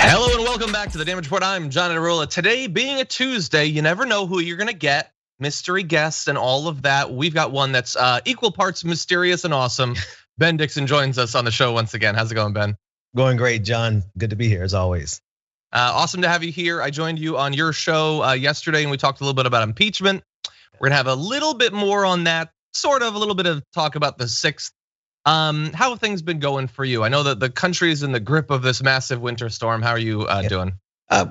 Hello and welcome back to the Damage Report. I'm John Aderola. Today being a Tuesday, you never know who you're gonna get. Mystery guests and all of that. We've got one that's equal parts mysterious and awesome. Ben Dixon joins us on the show once again. How's it going, Ben? Going great, John. Good to be here as always. Awesome to have you here. I joined you on your show yesterday and we talked a little bit about impeachment. We're gonna have a little bit more on that, sort of a little bit of talk about the 6th. How have things been going for you? I know that the country is in the grip of this massive winter storm. How are you doing?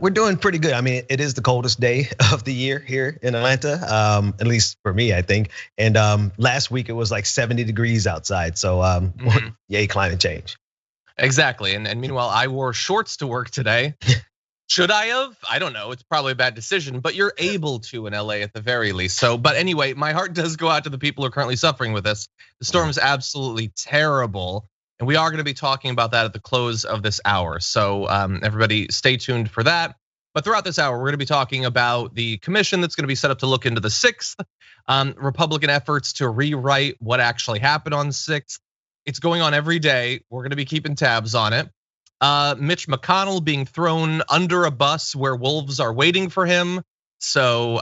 We're doing pretty good. I mean, it is the coldest day of the year here in Atlanta, at least for me, I think. And last week it was like 70 degrees outside. So yay, climate change. Exactly. And meanwhile, I wore shorts to work today. Should I have? I don't know. It's probably a bad decision, but you're able to in LA at the very least. So, but anyway, my heart does go out to the people who are currently suffering with this. The storm is absolutely terrible. And we are gonna be talking about that at the close of this hour. So everybody stay tuned for that. But throughout this hour, we're gonna be talking about the commission that's gonna be set up to look into the 6th, Republican efforts to rewrite what actually happened on the 6th. It's going on every day. We're gonna be keeping tabs on it. Mitch McConnell being thrown under a bus where wolves are waiting for him. So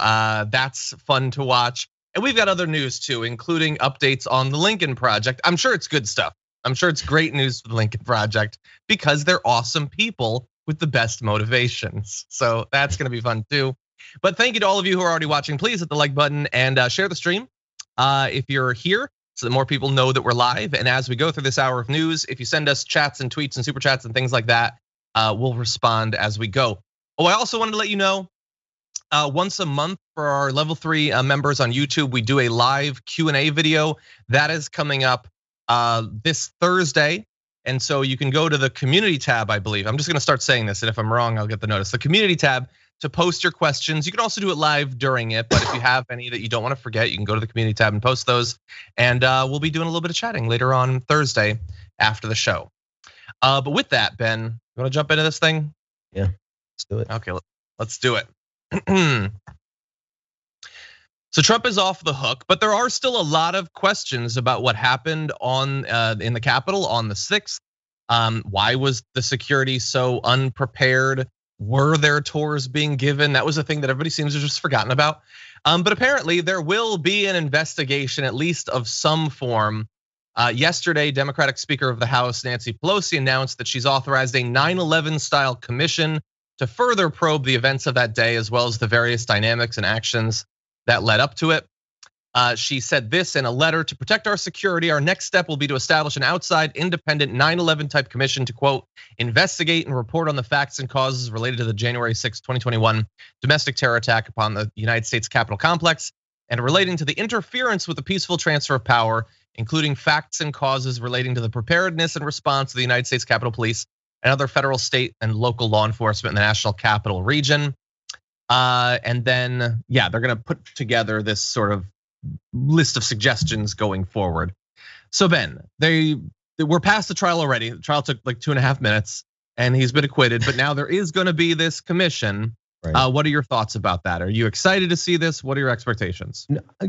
that's fun to watch. And we've got other news too, including updates on the Lincoln Project. I'm sure it's good stuff. I'm sure it's great news for the Lincoln Project because they're awesome people with the best motivations. So that's gonna be fun too. But thank you to all of you who are already watching. Please hit the like button and share the stream if you're here, so that more people know that we're live. And as we go through this hour of news, if you send us chats and tweets and super chats and things like that, we'll respond as we go. Oh, I also wanted to let you know, once a month for our level 3 members on YouTube, we do a live Q&A video that is coming up this Thursday. And so you can go to the community tab, I believe. I'm just gonna start saying this, and if I'm wrong, I'll get the notice. The community tab to post your questions. You can also do it live during it, but if you have any that you don't want to forget, you can go to the community tab and post those. And we'll be doing a little bit of chatting later on Thursday after the show. But with that, Ben, you wanna jump into this thing? Yeah, let's do it. Okay, let's do it. So Trump is off the hook, but there are still a lot of questions about what happened in the Capitol on the 6th. Why was the security so unprepared? Were there tours being given? That was a thing that everybody seems to have just forgotten about. But apparently there will be an investigation, at least of some form. Yesterday, Democratic Speaker of the House, Nancy Pelosi, announced that she's authorized a 9/11 style commission to further probe the events of that day, as well as the various dynamics and actions that led up to it. She said this in a letter: to protect our security, our next step will be to establish an outside independent 9/11 type commission to, quote, investigate and report on the facts and causes related to the January 6, 2021 domestic terror attack upon the United States Capitol complex and relating to the interference with the peaceful transfer of power, including facts and causes relating to the preparedness and response of the United States Capitol Police and other federal, state, and local law enforcement in the National Capital Region. And then, yeah, they're gonna put together this sort of list of suggestions going forward. So Ben, they were past the trial already. The trial took like 2.5 minutes and he's been acquitted, but now there is gonna be this commission. Right. What are your thoughts about that? Are you excited to see this? What are your expectations?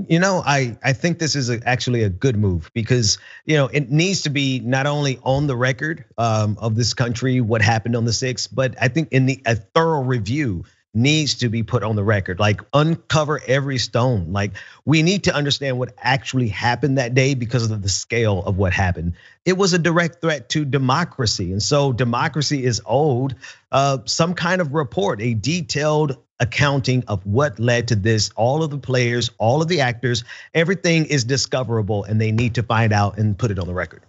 You know, I think this is actually a good move because it needs to be not only on the record of this country, what happened on the 6th, but I think a thorough review needs to be put on the record, like uncover every stone. Like we need to understand what actually happened that day because of the scale of what happened. It was a direct threat to democracy. And so democracy is owed some kind of report, a detailed accounting of what led to this. All of the players, all of the actors, everything is discoverable and they need to find out and put it on the record.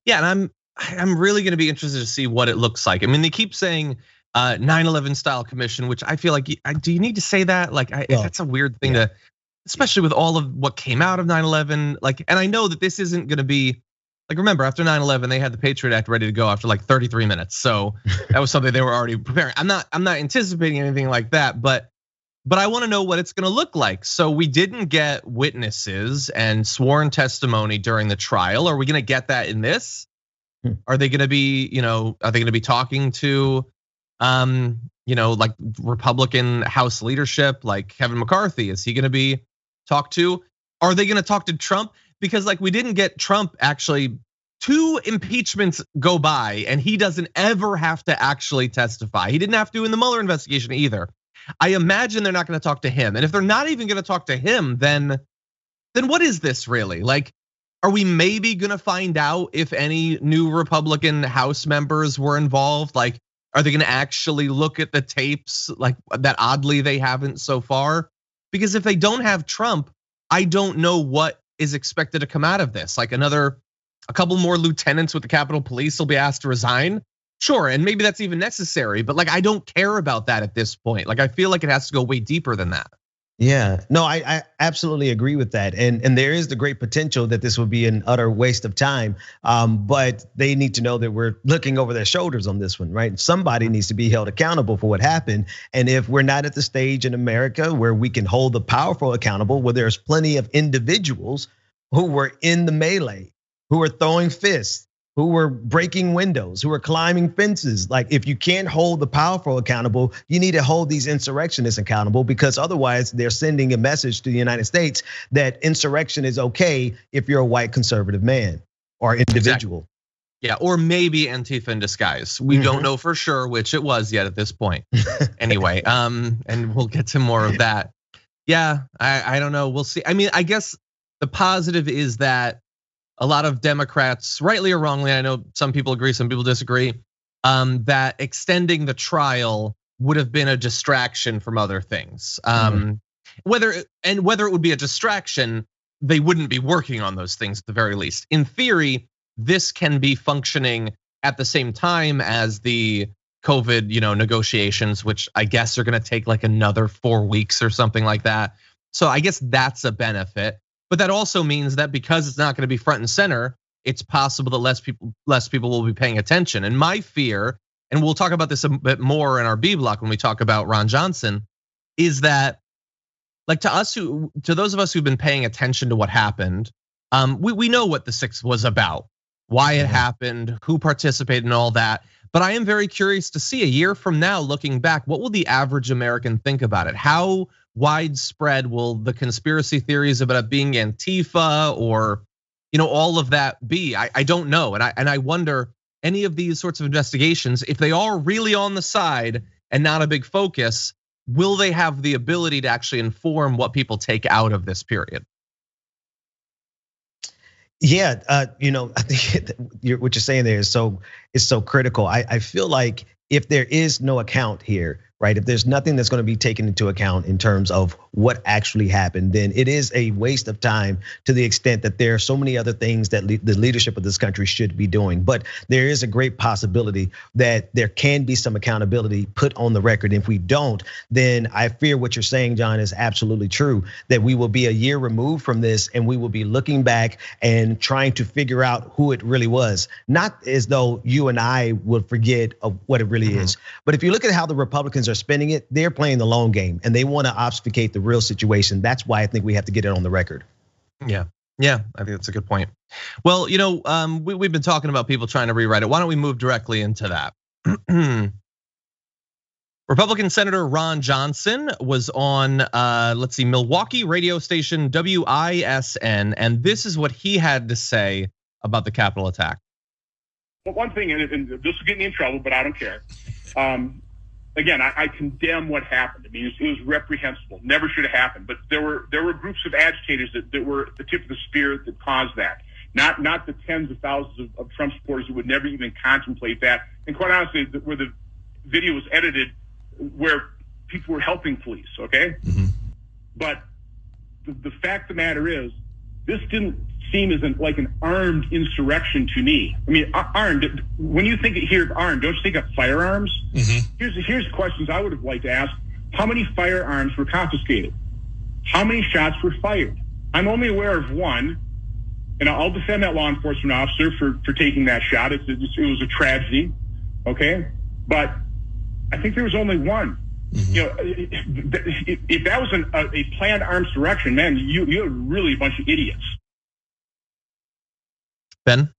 Yeah, and I'm really gonna be interested to see what it looks like. I mean, they keep saying 9/11 style commission, which I feel like, do you need to say that? Like, that's a weird thing to, especially with all of what came out of 9/11. Like, and I know that this isn't gonna be, like, remember after 9/11, they had the Patriot Act ready to go after like 33 minutes. So that was something they were already preparing. I'm not anticipating anything like that, but I wanna know what it's gonna look like. So we didn't get witnesses and sworn testimony during the trial. Are we gonna get that in this? Are they gonna be, are they gonna be talking to like Republican House leadership, like Kevin McCarthy? Is he gonna be talked to? Are they gonna talk to Trump? Because like we didn't get Trump actually 2 impeachments go by and he doesn't ever have to actually testify. He didn't have to in the Mueller investigation either. I imagine they're not going to talk to him. And if they're not even going to talk to him, then what is this really? Like, are we maybe going to find out if any new Republican House members were involved? Like, are they going to actually look at the tapes like that? Oddly, they haven't so far. Because if they don't have Trump, I don't know what is expected to come out of this. Like a couple more lieutenants with the Capitol Police will be asked to resign. Sure, and maybe that's even necessary, but like I don't care about that at this point. Like I feel like it has to go way deeper than that. Yeah, no, I absolutely agree with that. And there is the great potential that this would be an utter waste of time. But they need to know that we're looking over their shoulders on this one, right? Somebody needs to be held accountable for what happened. And if we're not at the stage in America where we can hold the powerful accountable, where there's plenty of individuals who were in the melee, who were throwing fists, who were breaking windows, who were climbing fences. Like if you can't hold the powerful accountable, you need to hold these insurrectionists accountable, because otherwise they're sending a message to the United States that insurrection is okay if you're a white conservative man or individual. Exactly. Yeah, or maybe Antifa in disguise. We don't know for sure which it was yet at this point. Anyway, and we'll get to more of that. Yeah, I don't know, we'll see. I mean, I guess the positive is that a lot of Democrats, rightly or wrongly, I know some people agree, some people disagree, that extending the trial would have been a distraction from other things. Whether it would be a distraction, they wouldn't be working on those things at the very least. In theory, this can be functioning at the same time as the COVID, negotiations, which I guess are going to take like another 4 weeks or something like that. So I guess that's a benefit. But that also means that because it's not going to be front and center, it's possible that less people will be paying attention. And my fear, and we'll talk about this a bit more in our B block when we talk about Ron Johnson, is that like to those of us who've been paying attention to what happened, we know what the 6th was about, why it happened, who participated and all that. But I am very curious to see a year from now, looking back, what will the average American think about it? How widespread will the conspiracy theories about it being Antifa or all of that be? I don't know. And I wonder, any of these sorts of investigations, if they are really on the side and not a big focus, will they have the ability to actually inform what people take out of this period? Yeah, I think what you're saying there is so critical. I feel like if there is no account here, right? If there's nothing that's going to be taken into account in terms of what actually happened, then it is a waste of time, to the extent that there are so many other things that the leadership of this country should be doing. But there is a great possibility that there can be some accountability put on the record. If we don't, then I fear what you're saying, John, is absolutely true, that we will be a year removed from this and we will be looking back and trying to figure out who it really was. Not as though you and I would forget of what it really is. But if you look at how the Republicans are spending it, they're playing the long game and they want to obfuscate the real situation. That's why I think we have to get it on the record. Yeah, I think that's a good point. Well, we've been talking about people trying to rewrite it. Why don't we move directly into that? Republican Senator Ron Johnson was on, Milwaukee radio station WISN, and this is what he had to say about the Capitol attack. But one thing, and this will get me in trouble, but I don't care. Again, I condemn what happened. I mean, it was reprehensible. Never should have happened. But there were groups of agitators that were the tip of the spear that caused that. Not the tens of thousands of Trump supporters who would never even contemplate that. And quite honestly, where the video was edited, where people were helping police. Okay, but the fact of the matter is, this didn't seem as like an armed insurrection to me. I mean, armed. When you hear of armed, don't you think of firearms? Here's questions I would have liked to ask: how many firearms were confiscated? How many shots were fired? I'm only aware of one, and I'll defend that law enforcement officer for taking that shot. It was a tragedy, okay? But I think there was only one. If that was a planned armed insurrection, man, you're really a bunch of idiots. Ben?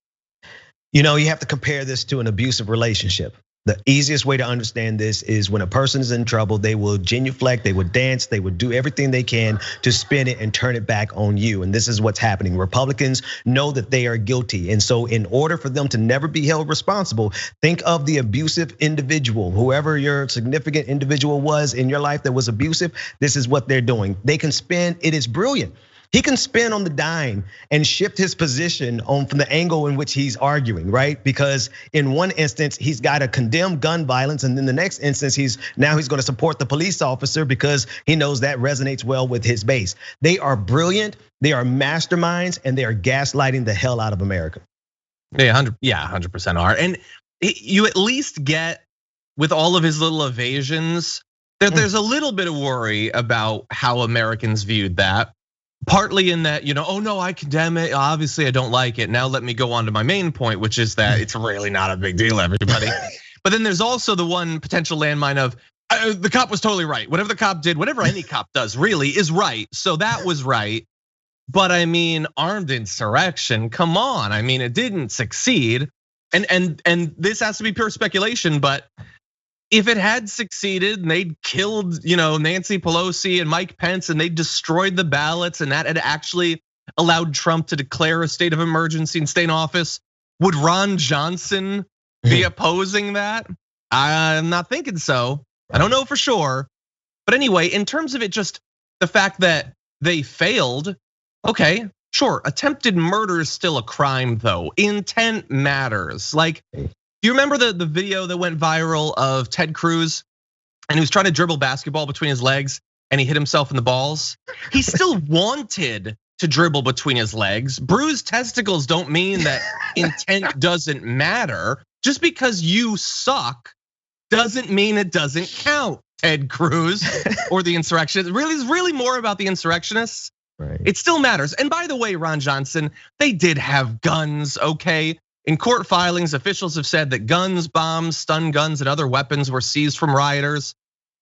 You have to compare this to an abusive relationship, The easiest way to understand this is when a person is in trouble, they will genuflect, they would dance, they would do everything they can to spin it and turn it back on you. And this is what's happening. Republicans know that they are guilty. And so in order for them to never be held responsible, think of the abusive individual, whoever your significant individual was in your life that was abusive, this is what they're doing. They can spin, it is brilliant. He can spin on the dime and shift his position from the angle in which he's arguing, right? Because in one instance, he's got to condemn gun violence, and then the next instance, he's going to support the police officer because he knows that resonates well with his base. They are brilliant, they are masterminds, and they are gaslighting the hell out of America. Yeah, 100% are. And you at least get, with all of his little evasions, there's a little bit of worry about how Americans viewed that. Partly in that, oh no, I condemn it. Obviously, I don't like it. Now let me go on to my main point, which is that it's really not a big deal, everybody. But then there's also the one potential landmine of the cop was totally right. Whatever the cop did, whatever any cop does really is right. So that was right. But I mean, armed insurrection, come on. I mean, it didn't succeed. And this has to be pure speculation, but if it had succeeded and they'd killed, Nancy Pelosi and Mike Pence and they destroyed the ballots and that had actually allowed Trump to declare a state of emergency and stay in office, would Ron Johnson be opposing that? I'm not thinking so. I don't know for sure. But anyway, in terms of it, just the fact that they failed, okay, sure. Attempted murder is still a crime though. Intent matters. Like, do you remember the video that went viral of Ted Cruz and he was trying to dribble basketball between his legs and he hit himself in the balls? He still wanted to dribble between his legs. Bruised testicles don't mean that intent doesn't matter. Just because you suck doesn't mean it doesn't count, Ted Cruz or the insurrectionists. It's really more about the insurrectionists. Right. It still matters. And by the way, Ron Johnson, they did have guns, okay? In court filings, officials have said that guns, bombs, stun guns, and other weapons were seized from rioters.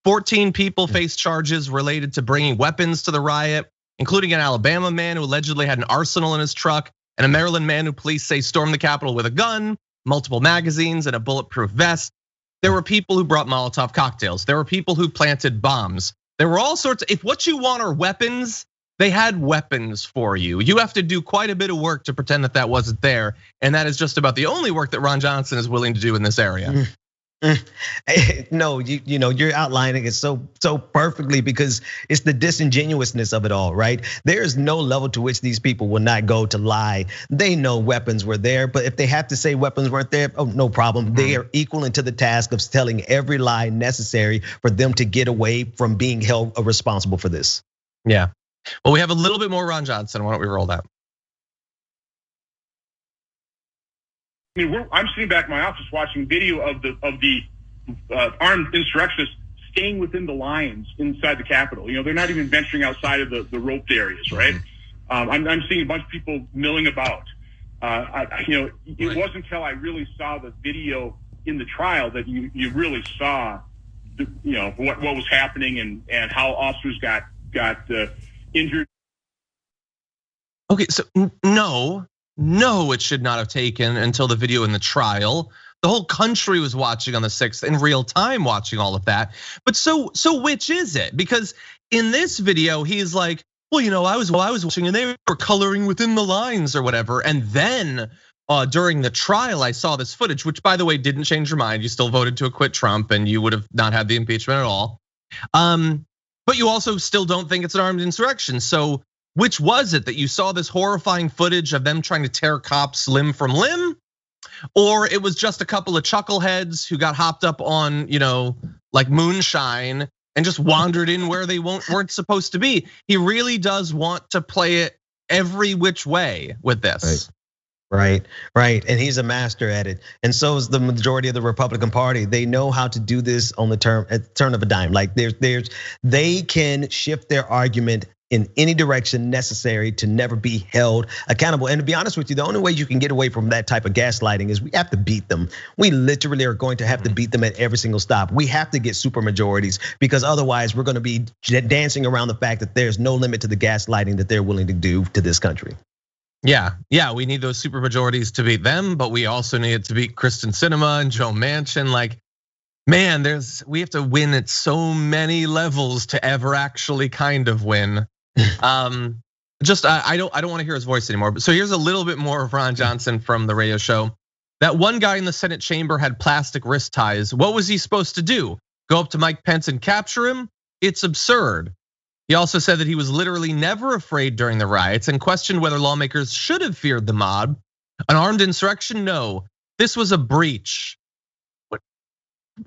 14 people faced charges related to bringing weapons to the riot, including an Alabama man who allegedly had an arsenal in his truck, and a Maryland man who police say stormed the Capitol with a gun, multiple magazines, and a bulletproof vest. There were people who brought Molotov cocktails. There were people who planted bombs. There were all sorts of, if what you want are weapons, they had weapons for you. You have to do quite a bit of work to pretend that that wasn't there. And that is just about the only work that Ron Johnson is willing to do in this area. No, you're outlining it so perfectly because it's the disingenuousness of it all, right? There's no level to which these people will not go to lie. They know weapons were there, but if they have to say weapons weren't there, oh, no problem. They are equal into the task of telling every lie necessary for them to get away from being held responsible for this. Yeah. Well, we have a little bit more Ron Johnson. Why don't we roll that? I mean, I'm sitting back in my office watching video of the armed insurrectionists staying within the lines inside the Capitol. They're not even venturing outside of the roped areas, right? I'm seeing a bunch of people milling about. It wasn't until I really saw the video in the trial that you really saw, what was happening and how officers got injured. Okay, so no, it should not have taken until the video in the trial. The whole country was watching on the 6th in real time, watching all of that. But so which is it? Because in this video, he's like, well, I was watching and they were coloring within the lines or whatever. And then during the trial, I saw this footage, which by the way, didn't change your mind. You still voted to acquit Trump and you would have not had the impeachment at all. But you also still don't think it's an armed insurrection. So which was it, that you saw this horrifying footage of them trying to tear cops limb from limb? Or it was just a couple of chuckleheads who got hopped up on, like moonshine and just wandered in where they weren't supposed to be? He really does want to play it every which way with this. Right. And he's a master at it. And so is the majority of the Republican Party. They know how to do this on the turn of a dime. Like they can shift their argument in any direction necessary to never be held accountable. And to be honest with you, the only way you can get away from that type of gaslighting is we have to beat them. We literally are going to have to beat them at every single stop. We have to get super majorities because otherwise we're going to be dancing around the fact that there's no limit to the gaslighting that they're willing to do to this country. Yeah, we need those super majorities to beat them, but we also need it to beat Kristen Sinema and Joe Manchin. Like, Man, we have to win at so many levels to ever actually kind of win. I don't want to hear his voice anymore. But so here's a little bit more of Ron Johnson from the radio show. That one guy in the Senate chamber had plastic wrist ties. What was he supposed to do? Go up to Mike Pence and capture him? It's absurd. He also said that he was literally never afraid during the riots and questioned whether lawmakers should have feared the mob. An armed insurrection? No. This was a breach. What?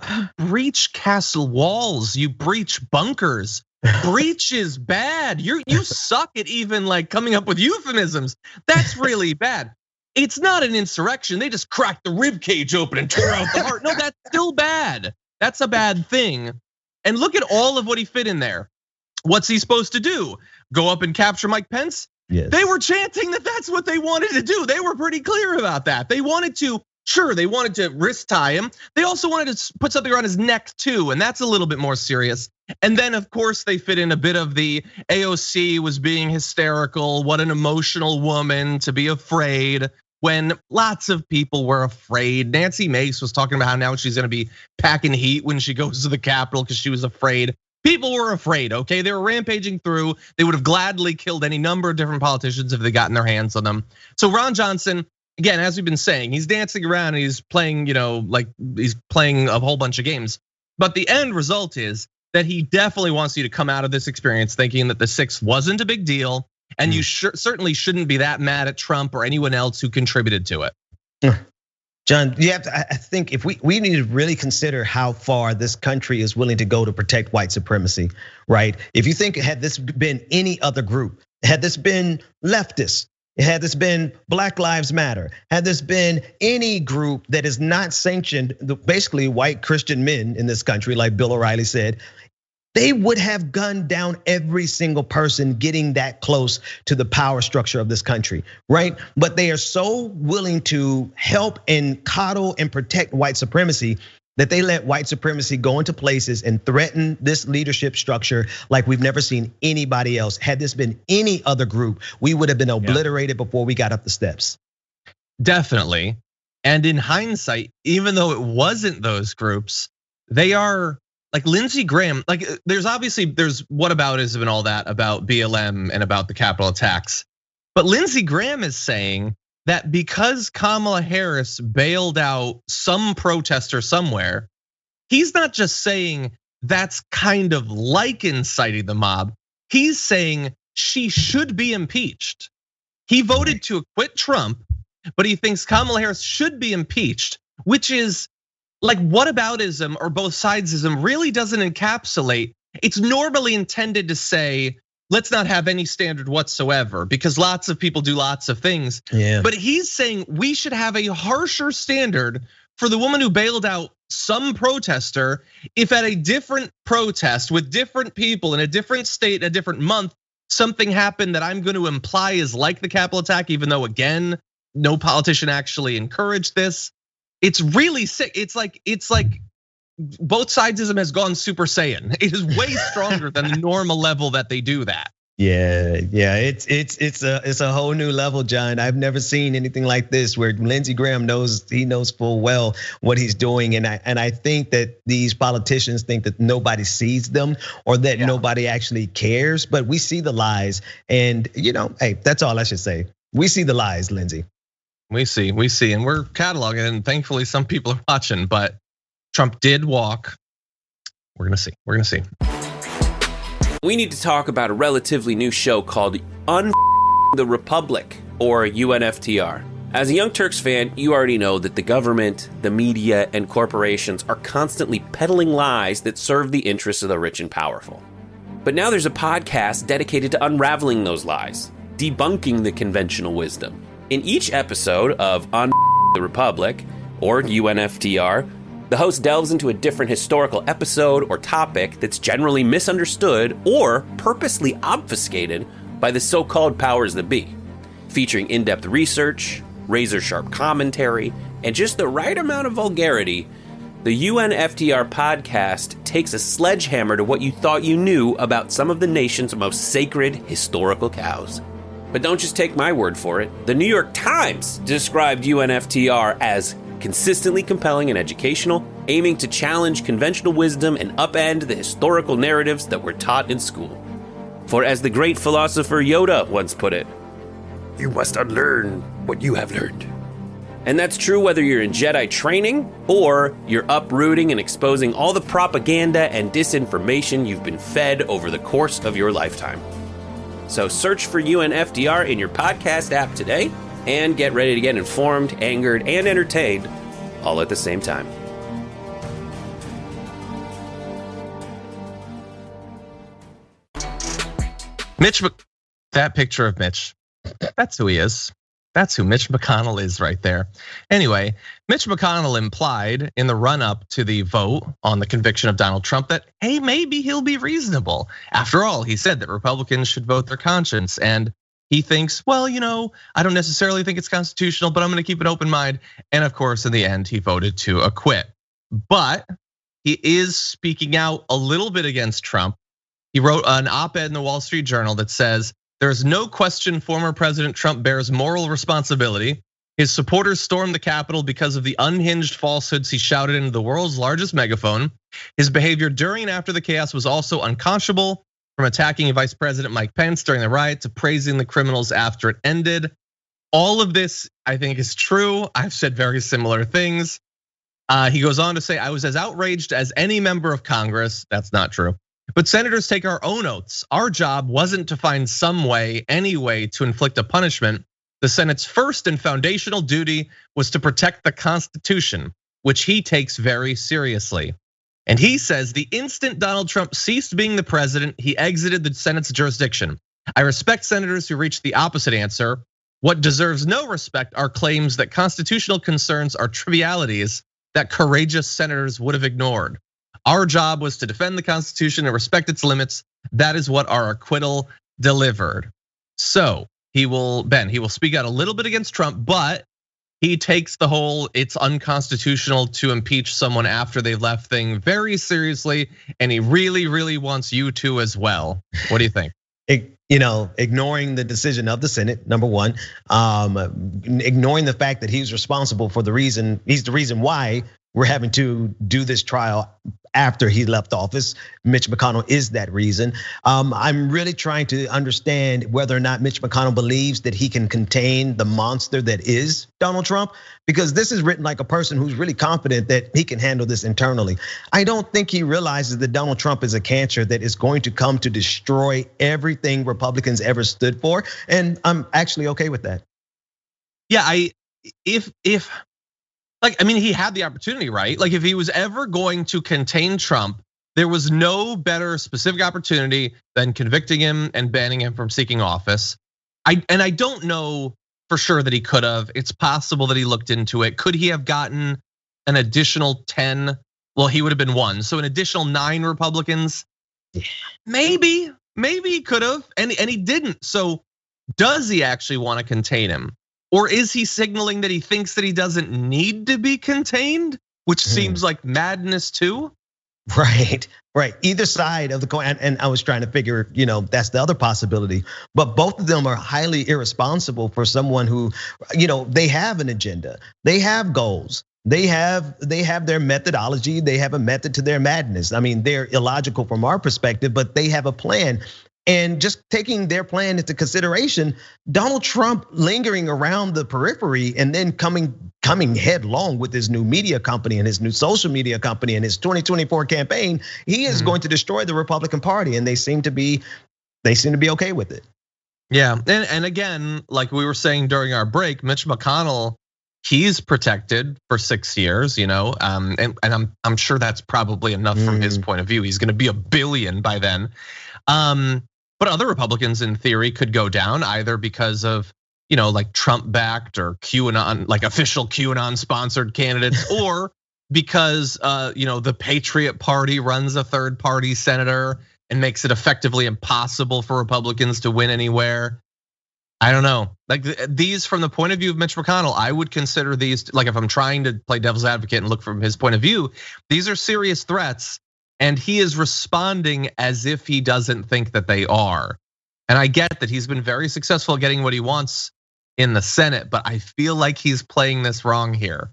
You breach castle walls. You breach bunkers. Breach is bad. You suck at even like coming up with euphemisms. That's really bad. It's not an insurrection. They just cracked the rib cage open and tore out the heart. No, that's still bad. That's a bad thing. And look at all of what he fit in there. What's he supposed to do? Go up and capture Mike Pence? Yes. They were chanting that that's what they wanted to do. They were pretty clear about that. They wanted to wrist tie him. They also wanted to put something around his neck too, and that's a little bit more serious. And then of course they fit in a bit of the AOC was being hysterical. What an emotional woman to be afraid when lots of people were afraid. Nancy Mace was talking about how now she's gonna be packing heat when she goes to the Capitol because she was afraid. People were afraid, okay? They were rampaging through. They would have gladly killed any number of different politicians if they gotten their hands on them. So Ron Johnson, again, as we've been saying, he's dancing around and he's playing, like he's playing a whole bunch of games. But the end result is that he definitely wants you to come out of this experience thinking that the 6th wasn't a big deal. And you certainly shouldn't be that mad at Trump or anyone else who contributed to it. John, you have to, I think if we need to really consider how far this country is willing to go to protect white supremacy, right? If you think had this been any other group, had this been leftists, had this been Black Lives Matter, had this been any group that is not sanctioned, basically white Christian men in this country, like Bill O'Reilly said, they would have gunned down every single person getting that close to the power structure of this country, right? But they are so willing to help and coddle and protect white supremacy that they let white supremacy go into places and threaten this leadership structure like we've never seen anybody else. Had this been any other group, we would have been obliterated before we got up the steps. Definitely. And in hindsight, even though it wasn't those groups, they are like Lindsey Graham, like there's whataboutism and all that about BLM and about the Capitol attacks. But Lindsey Graham is saying that because Kamala Harris bailed out some protester somewhere, he's not just saying that's kind of like inciting the mob. He's saying she should be impeached. He voted to acquit Trump, but he thinks Kamala Harris should be impeached, which is like whataboutism or both sidesism really doesn't encapsulate. It's normally intended to say, let's not have any standard whatsoever because lots of people do lots of things. Yeah. But he's saying we should have a harsher standard for the woman who bailed out some protester if at a different protest with different people in a different state, a different month, something happened that I'm going to imply is like the Capitol attack, even though again, no politician actually encouraged this. It's really sick. It's like both sidesism has gone Super Saiyan. It is way stronger than the normal level that they do that. Yeah, it's a whole new level, John. I've never seen anything like this where Lindsey Graham knows full well what he's doing, and I think that these politicians think that nobody sees them or that nobody actually cares, but we see the lies, and hey, that's all I should say. We see the lies, Lindsey. We see, and we're cataloging, and thankfully some people are watching, but Trump did walk. We're gonna see. We need to talk about a relatively new show called the Republic, or UNFTR. As a Young Turks fan, you already know that the government, the media, and corporations are constantly peddling lies that serve the interests of the rich and powerful. But now there's a podcast dedicated to unraveling those lies, debunking the conventional wisdom. In each episode of the Republic, or UNFTR, the host delves into a different historical episode or topic that's generally misunderstood or purposely obfuscated by the so-called powers that be. Featuring in-depth research, razor-sharp commentary, and just the right amount of vulgarity, the UNFTR podcast takes a sledgehammer to what you thought you knew about some of the nation's most sacred historical cows. But don't just take my word for it. The New York Times described UNFTR as consistently compelling and educational, aiming to challenge conventional wisdom and upend the historical narratives that were taught in school. For as the great philosopher Yoda once put it, "You must unlearn what you have learned." And that's true whether you're in Jedi training or you're uprooting and exposing all the propaganda and disinformation you've been fed over the course of your lifetime. So search for UNFDR in your podcast app today and get ready to get informed, angered, and entertained all at the same time. That picture of Mitch, that's who he is. That's who Mitch McConnell is right there. Anyway, Mitch McConnell implied in the run-up to the vote on the conviction of Donald Trump that, hey, maybe he'll be reasonable. After all, he said that Republicans should vote their conscience. And he thinks, well, I don't necessarily think it's constitutional, but I'm gonna keep an open mind. And of course, in the end, he voted to acquit. But he is speaking out a little bit against Trump. He wrote an op-ed in the Wall Street Journal that says, "There's no question former President Trump bears moral responsibility. His supporters stormed the Capitol because of the unhinged falsehoods he shouted into the world's largest megaphone. His behavior during and after the chaos was also unconscionable, from attacking Vice President Mike Pence during the riot to praising the criminals after it ended." All of this, I think, is true. I've said very similar things. He goes on to say, "I was as outraged as any member of Congress." That's not true. "But senators take our own oaths. Our job wasn't to find some way, any way to inflict a punishment. The Senate's first and foundational duty was to protect the Constitution, which he takes very seriously." And he says, "The instant Donald Trump ceased being the president, he exited the Senate's jurisdiction. I respect senators who reach the opposite answer. What deserves no respect are claims that constitutional concerns are trivialities that courageous senators would have ignored. Our job was to defend the Constitution and respect its limits. That is what our acquittal delivered." So he will speak out a little bit against Trump, but he takes the whole "it's unconstitutional to impeach someone after they've left" thing very seriously, and he really, really wants you to as well. What do you think? Ignoring the decision of the Senate, number one, ignoring the fact that he's responsible for he's the reason why we're having to do this trial after he left office. Mitch McConnell is that reason. I'm really trying to understand whether or not Mitch McConnell believes that he can contain the monster that is Donald Trump, because this is written like a person who's really confident that he can handle this internally. I don't think he realizes that Donald Trump is a cancer that is going to come to destroy everything Republicans ever stood for, and I'm actually okay with that. Yeah, he had the opportunity, right? Like if he was ever going to contain Trump, there was no better specific opportunity than convicting him and banning him from seeking office. I don't know for sure that he could have. It's possible that he looked into it. Could he have gotten an additional 10? Well, he would have been 1. So an additional 9 Republicans? Maybe he could have, and he didn't. So does he actually want to contain him? Or is he signaling that he thinks that he doesn't need to be contained, which seems like madness too? Right. Either side of the coin, and I was trying to figure, that's the other possibility. But both of them are highly irresponsible for someone who, they have an agenda, they have goals, they have their methodology, they have a method to their madness. I mean, they're illogical from our perspective, but they have a plan. And just taking their plan into consideration, Donald Trump lingering around the periphery and then coming headlong with his new media company and his new social media company and his 2024 campaign, he is going to destroy the Republican Party, and they seem to be okay with it. Yeah, and again, like we were saying during our break, Mitch McConnell, he's protected for 6 years, and I'm sure that's probably enough from his point of view. He's going to be $1 billion by then. But other Republicans in theory could go down either because of, like Trump-backed or QAnon, like official QAnon-sponsored candidates, or because the Patriot Party runs a third-party senator and makes it effectively impossible for Republicans to win anywhere. I don't know. Like these, from the point of view of Mitch McConnell, I would consider these, like if I'm trying to play devil's advocate and look from his point of view, these are serious threats. And he is responding as if he doesn't think that they are. And I get that he's been very successful at getting what he wants in the Senate, but I feel like he's playing this wrong here.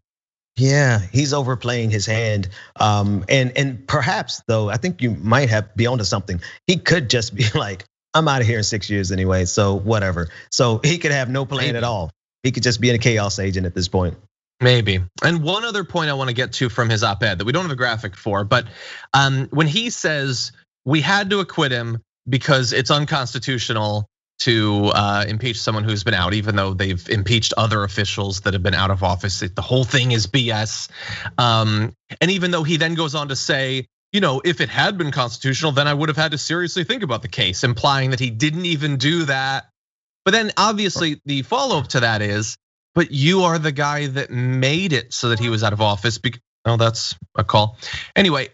Yeah, he's overplaying his hand. And perhaps though, I think you might be onto something. He could just be like, I'm out of here in 6 years anyway, so whatever. So he could have no plan at all. He could just be a chaos agent at this point. Maybe. And one other point I want to get to from his op-ed that we don't have a graphic for, but when he says we had to acquit him because it's unconstitutional to impeach someone who's been out, even though they've impeached other officials that have been out of office. The whole thing is BS. And even though he then goes on to say, if it had been constitutional, then I would have had to seriously think about the case, implying that he didn't even do that. But then obviously the follow-up to that is, but you are the guy that made it so that he was out of office. Oh, that's a call. Anyway,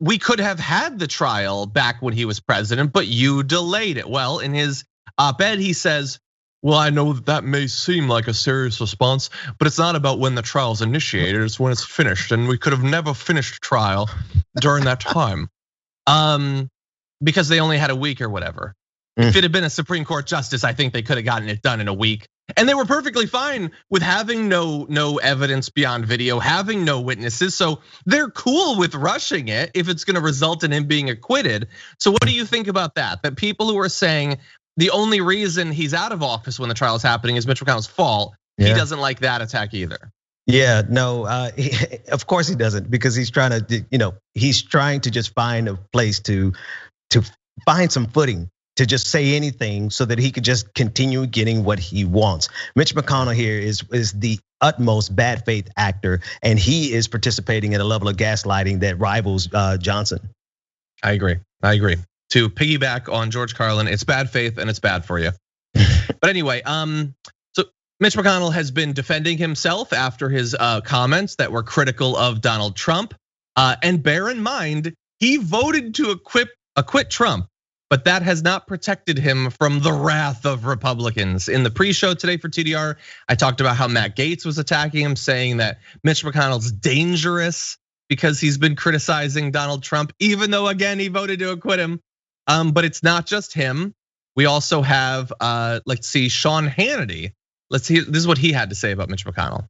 we could have had the trial back when he was president, but you delayed it. Well, in his op-ed, he says, well, I know that may seem like a serious response, but it's not about when the trial's initiated, it's when it's finished. And we could have never finished trial during that time. Because they only had a week or whatever. If it had been a Supreme Court justice, I think they could have gotten it done in a week. And they were perfectly fine with having no evidence beyond video, having no witnesses. So they're cool with rushing it if it's gonna result in him being acquitted. So what do you think about that? That people who are saying the only reason he's out of office when the trial is happening is Mitch McConnell's fault. Yeah. He doesn't like that attack either. Yeah, no, of course he doesn't, because he's trying to just find a place to find some footing, to just say anything so that he could just continue getting what he wants. Mitch McConnell here is the utmost bad faith actor, and he is participating at a level of gaslighting that rivals Johnson. I agree. To piggyback on George Carlin, it's bad faith and it's bad for you. But anyway, so Mitch McConnell has been defending himself after his comments that were critical of Donald Trump. And bear in mind, he voted to acquit Trump, but that has not protected him from the wrath of Republicans. In the pre-show today for TDR, I talked about how Matt Gaetz was attacking him, saying that Mitch McConnell's dangerous because he's been criticizing Donald Trump, even though again, he voted to acquit him. But it's not just him. We also have, let's see, Sean Hannity. Let's see, this is what he had to say about Mitch McConnell.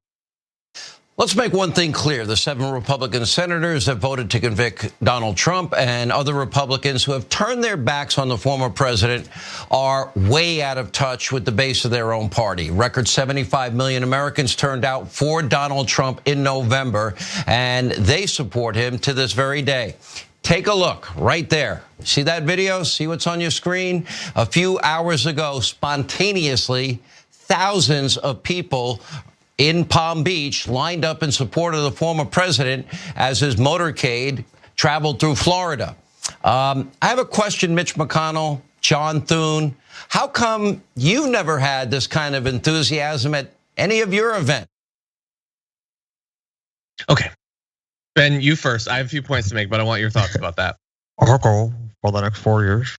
Let's make one thing clear. The 7 Republican senators have voted to convict Donald Trump, and other Republicans who have turned their backs on the former president are way out of touch with the base of their own party. Record 75 million Americans turned out for Donald Trump in November, and they support him to this very day. Take a look right there. See that video? See what's on your screen? A few hours ago, spontaneously, thousands of people in Palm Beach lined up in support of the former president as his motorcade traveled through Florida. I have a question, Mitch McConnell, John Thune. How come you've never had this kind of enthusiasm at any of your events? Okay. Ben, you first. I have a few points to make, but I want your thoughts about that. Okay, for the next 4 years.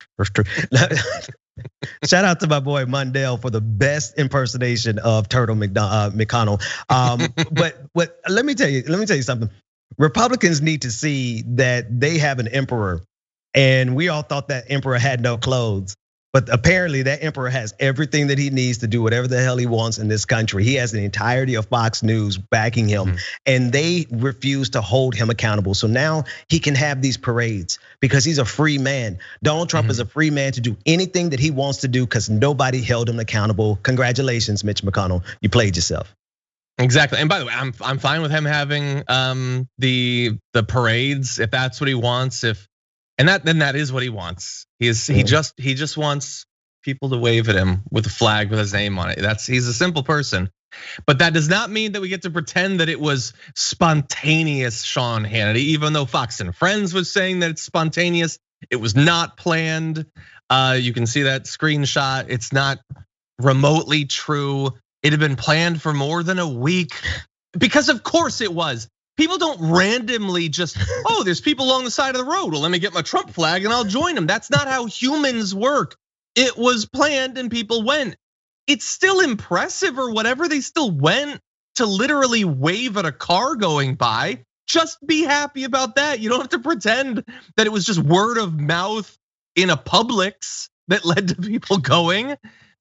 Shout out to my boy Mundell for the best impersonation of Turtle McConnell. But let me tell you something. Republicans need to see that they have an emperor, and we all thought that emperor had no clothes. But apparently that emperor has everything that he needs to do whatever the hell he wants in this country. He has the entirety of Fox News backing him, and they refuse to hold him accountable. So now he can have these parades because he's a free man. Donald Trump is a free man to do anything that he wants to do because nobody held him accountable. Congratulations, Mitch McConnell. You played yourself. Exactly. And by the way, I'm fine with him having the parades if that's what he wants. And that is what he wants. He just wants people to wave at him with a flag with his name on it. He's a simple person. But that does not mean that we get to pretend that it was spontaneous, Sean Hannity, even though Fox and Friends was saying that it's spontaneous. It was not planned. You can see that screenshot. It's not remotely true. It had been planned for more than a week because of course it was. People don't randomly just, there's people along the side of the road. Well, let me get my Trump flag and I'll join them. That's not how humans work. It was planned and people went. It's still impressive or whatever. They still went to literally wave at a car going by. Just be happy about that. You don't have to pretend that it was just word of mouth in a Publix that led to people going.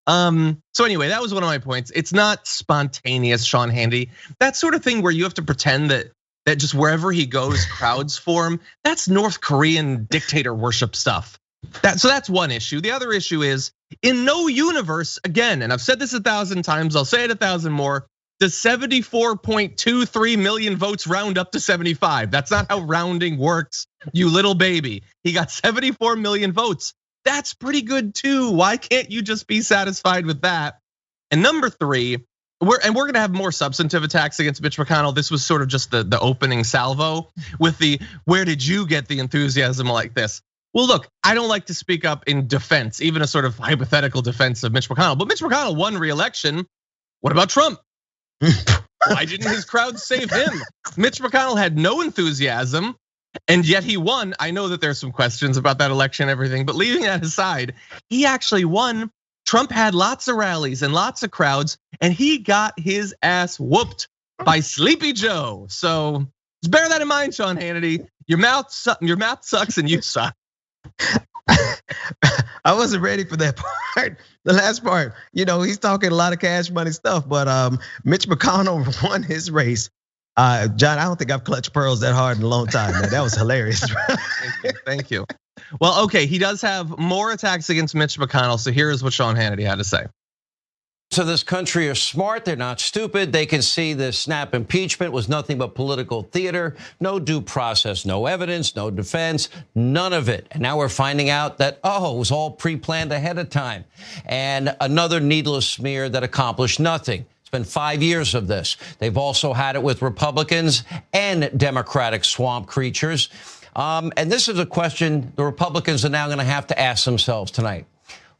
So anyway, that was one of my points. It's not spontaneous, Sean Hannity. That sort of thing where you have to pretend that just wherever he goes, crowds form. That's North Korean dictator worship stuff. So that's one issue. The other issue is in no universe, again, and I've said this 1,000 times, I'll say it 1,000 more. Does 74.23 million votes round up to 75? That's not how rounding works, you little baby. He got 74 million votes. That's pretty good too. Why can't you just be satisfied with that? And number three, we're gonna have more substantive attacks against Mitch McConnell. This was sort of just the opening salvo with the where did you get the enthusiasm like this? Well, look, I don't like to speak up in defense, even a sort of hypothetical defense of Mitch McConnell. But Mitch McConnell won re-election. What about Trump? Why didn't his crowd save him? Mitch McConnell had no enthusiasm, and yet he won. I know that there's some questions about that election and everything, but leaving that aside, he actually won. Trump had lots of rallies and lots of crowds, and he got his ass whooped by Sleepy Joe. So just bear that in mind, Sean Hannity. Your mouth sucks and you suck. I wasn't ready for that part. The last part, he's talking a lot of cash money stuff, but Mitch McConnell won his race. John, I don't think I've clutched pearls that hard in a long time, man. That was hilarious. Thank you. Well, okay, he does have more attacks against Mitch McConnell. So here's what Sean Hannity had to say. So this country are smart, they're not stupid. They can see the snap impeachment was nothing but political theater, no due process, no evidence, no defense, none of it. And now we're finding out that, it was all pre-planned ahead of time. And another needless smear that accomplished nothing. It's been 5 years of this. They've also had it with Republicans and Democratic swamp creatures. And this is a question the Republicans are now going to have to ask themselves tonight.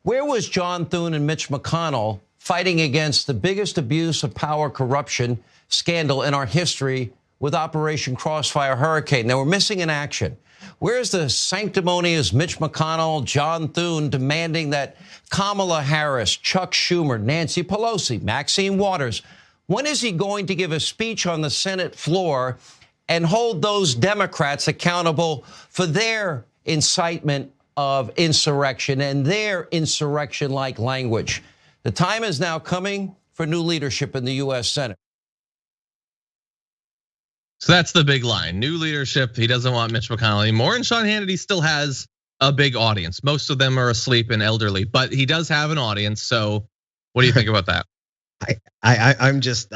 Where was John Thune and Mitch McConnell fighting against the biggest abuse of power corruption scandal in our history with Operation Crossfire Hurricane? They were missing in action. Where's the sanctimonious Mitch McConnell, John Thune demanding that Kamala Harris, Chuck Schumer, Nancy Pelosi, Maxine Waters, when is he going to give a speech on the Senate floor and hold those Democrats accountable for their incitement of insurrection and their insurrection-like language? The time is now coming for new leadership in the US Senate. So that's the big line. New leadership. He doesn't want Mitch McConnell anymore. And Sean Hannity still has a big audience. Most of them are asleep and elderly, but he does have an audience. So what do you think about that? I'm just,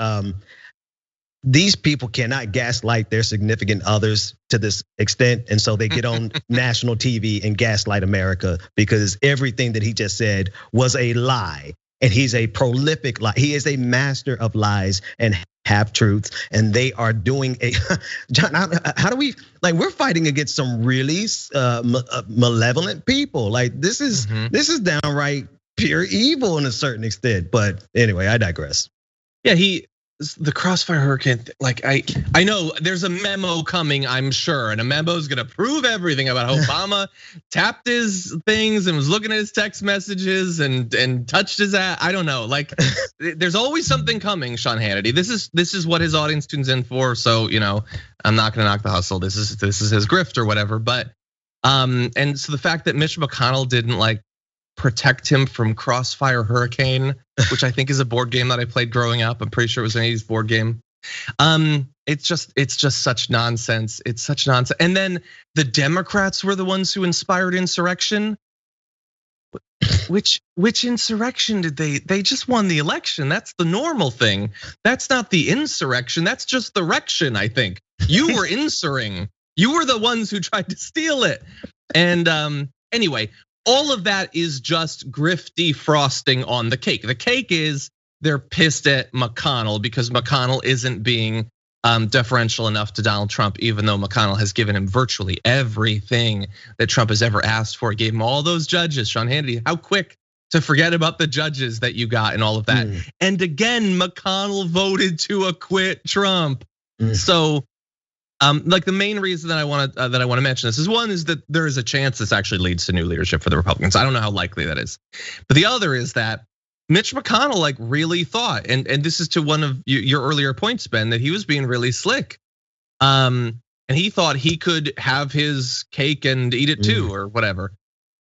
these people cannot gaslight their significant others to this extent. And so they get on national TV and gaslight America because everything that he just said was a lie. And he's a prolific lie. He is a master of lies and half truths. And they are doing John, how do we, we're fighting against some really malevolent people. This is downright pure evil in a certain extent. But anyway, I digress. Yeah, the Crossfire Hurricane, I know there's a memo coming, I'm sure, and a memo is gonna prove everything about how Obama tapped his things and was looking at his text messages and touched his ass. I don't know. There's always something coming, Sean Hannity. This is what his audience tunes in for. So I'm not gonna knock the hustle. This is his grift or whatever. But and so the fact that Mitch McConnell didn't protect him from Crossfire Hurricane, which I think is a board game that I played growing up. I'm pretty sure it was an 80s board game. It's just such nonsense. It's such nonsense. And then the Democrats were the ones who inspired insurrection. Which insurrection did they just won the election? That's the normal thing. That's not the insurrection. That's just the rection, I think. You were insuring. You were the ones who tried to steal it. And anyway, all of that is just grifty frosting on the cake. The cake is they're pissed at McConnell because McConnell isn't being deferential enough to Donald Trump, even though McConnell has given him virtually everything that Trump has ever asked for. He gave him all those judges. Sean Hannity, how quick to forget about the judges that you got and all of that. And again, McConnell voted to acquit Trump. So the main reason that I want to mention this is one is that there is a chance this actually leads to new leadership for the Republicans. I don't know how likely that is, but the other is that Mitch McConnell really thought, and this is to one of your earlier points, Ben, that he was being really slick, and he thought he could have his cake and eat it too, or whatever.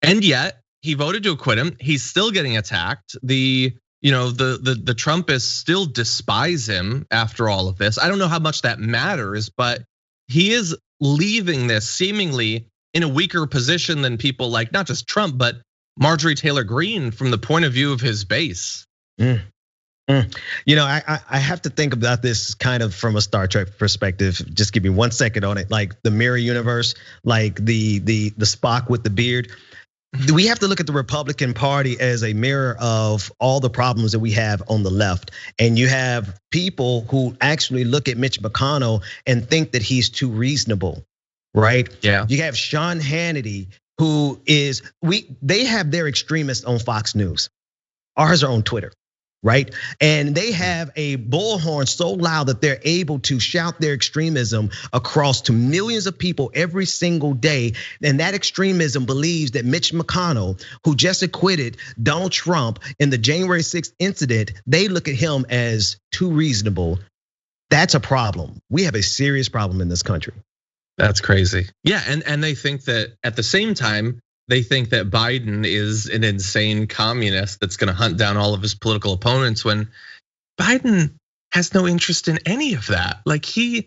And yet he voted to acquit him. He's still getting attacked. The Trumpists still despise him after all of this. I don't know how much that matters, but he is leaving this seemingly in a weaker position than people like not just Trump, but Marjorie Taylor Greene from the point of view of his base. I have to think about this kind of from a Star Trek perspective. Just give me 1 second on it. Like the mirror universe, like the Spock with the beard. We have to look at the Republican Party as a mirror of all the problems that we have on the left. And you have people who actually look at Mitch McConnell and think that he's too reasonable, right? Yeah. You have Sean Hannity, who is, they have their extremists on Fox News. Ours are on Twitter. Right? And they have a bullhorn so loud that they're able to shout their extremism across to millions of people every single day. And that extremism believes that Mitch McConnell, who just acquitted Donald Trump in the January 6th incident, they look at him as too reasonable. That's a problem. We have a serious problem in this country. That's crazy. Yeah, and they think that at the same time, they think that Biden is an insane communist that's gonna hunt down all of his political opponents when Biden has no interest in any of that. Like you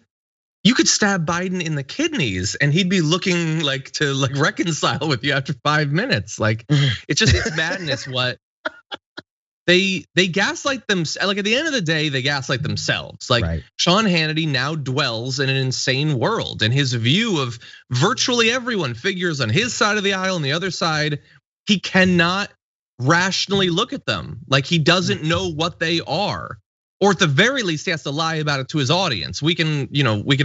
could stab Biden in the kidneys and he'd be looking to reconcile with you after 5 minutes. Like it's madness what they gaslight them. Like at the end of the day, they gaslight themselves. Like right. Sean Hannity now dwells in an insane world, and his view of virtually everyone figures on his side of the aisle and the other side. He cannot rationally look at them. Like he doesn't know what they are, or at the very least, he has to lie about it to his audience. We can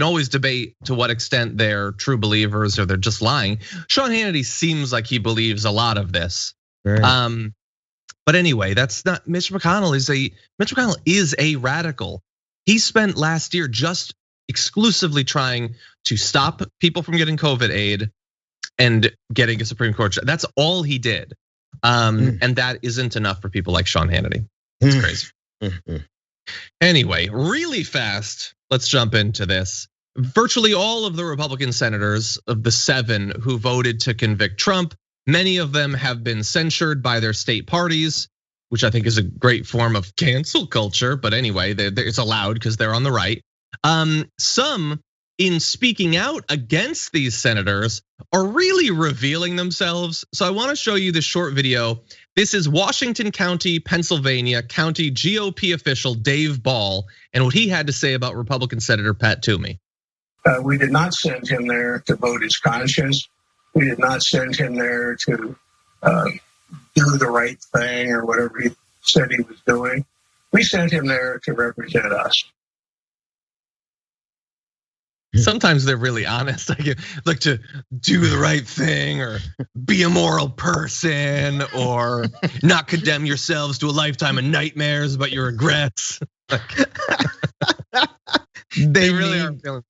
always debate to what extent they're true believers or they're just lying. Sean Hannity seems like he believes a lot of this. Right. But anyway, that's not Mitch McConnell is a radical. He spent last year just exclusively trying to stop people from getting COVID aid and getting a Supreme Court. That's all he did. And that isn't enough for people like Sean Hannity. It's crazy. Anyway, really fast, let's jump into this. Virtually all of the Republican senators of the 7 who voted to convict Trump, many of them have been censured by their state parties, which I think is a great form of cancel culture. But anyway, it's allowed because they're on the right. Some, in speaking out against these senators, are really revealing themselves. So I want to show you this short video. This is Washington County, Pennsylvania County GOP official Dave Ball and what he had to say about Republican Senator Pat Toomey. We did not send him there to vote his conscience. We did not send him there to do the right thing or whatever he said he was doing. We sent him there to represent us. Sometimes they're really honest, like to do the right thing or be a moral person or not condemn yourselves to a lifetime of nightmares about your regrets. They really are feeling.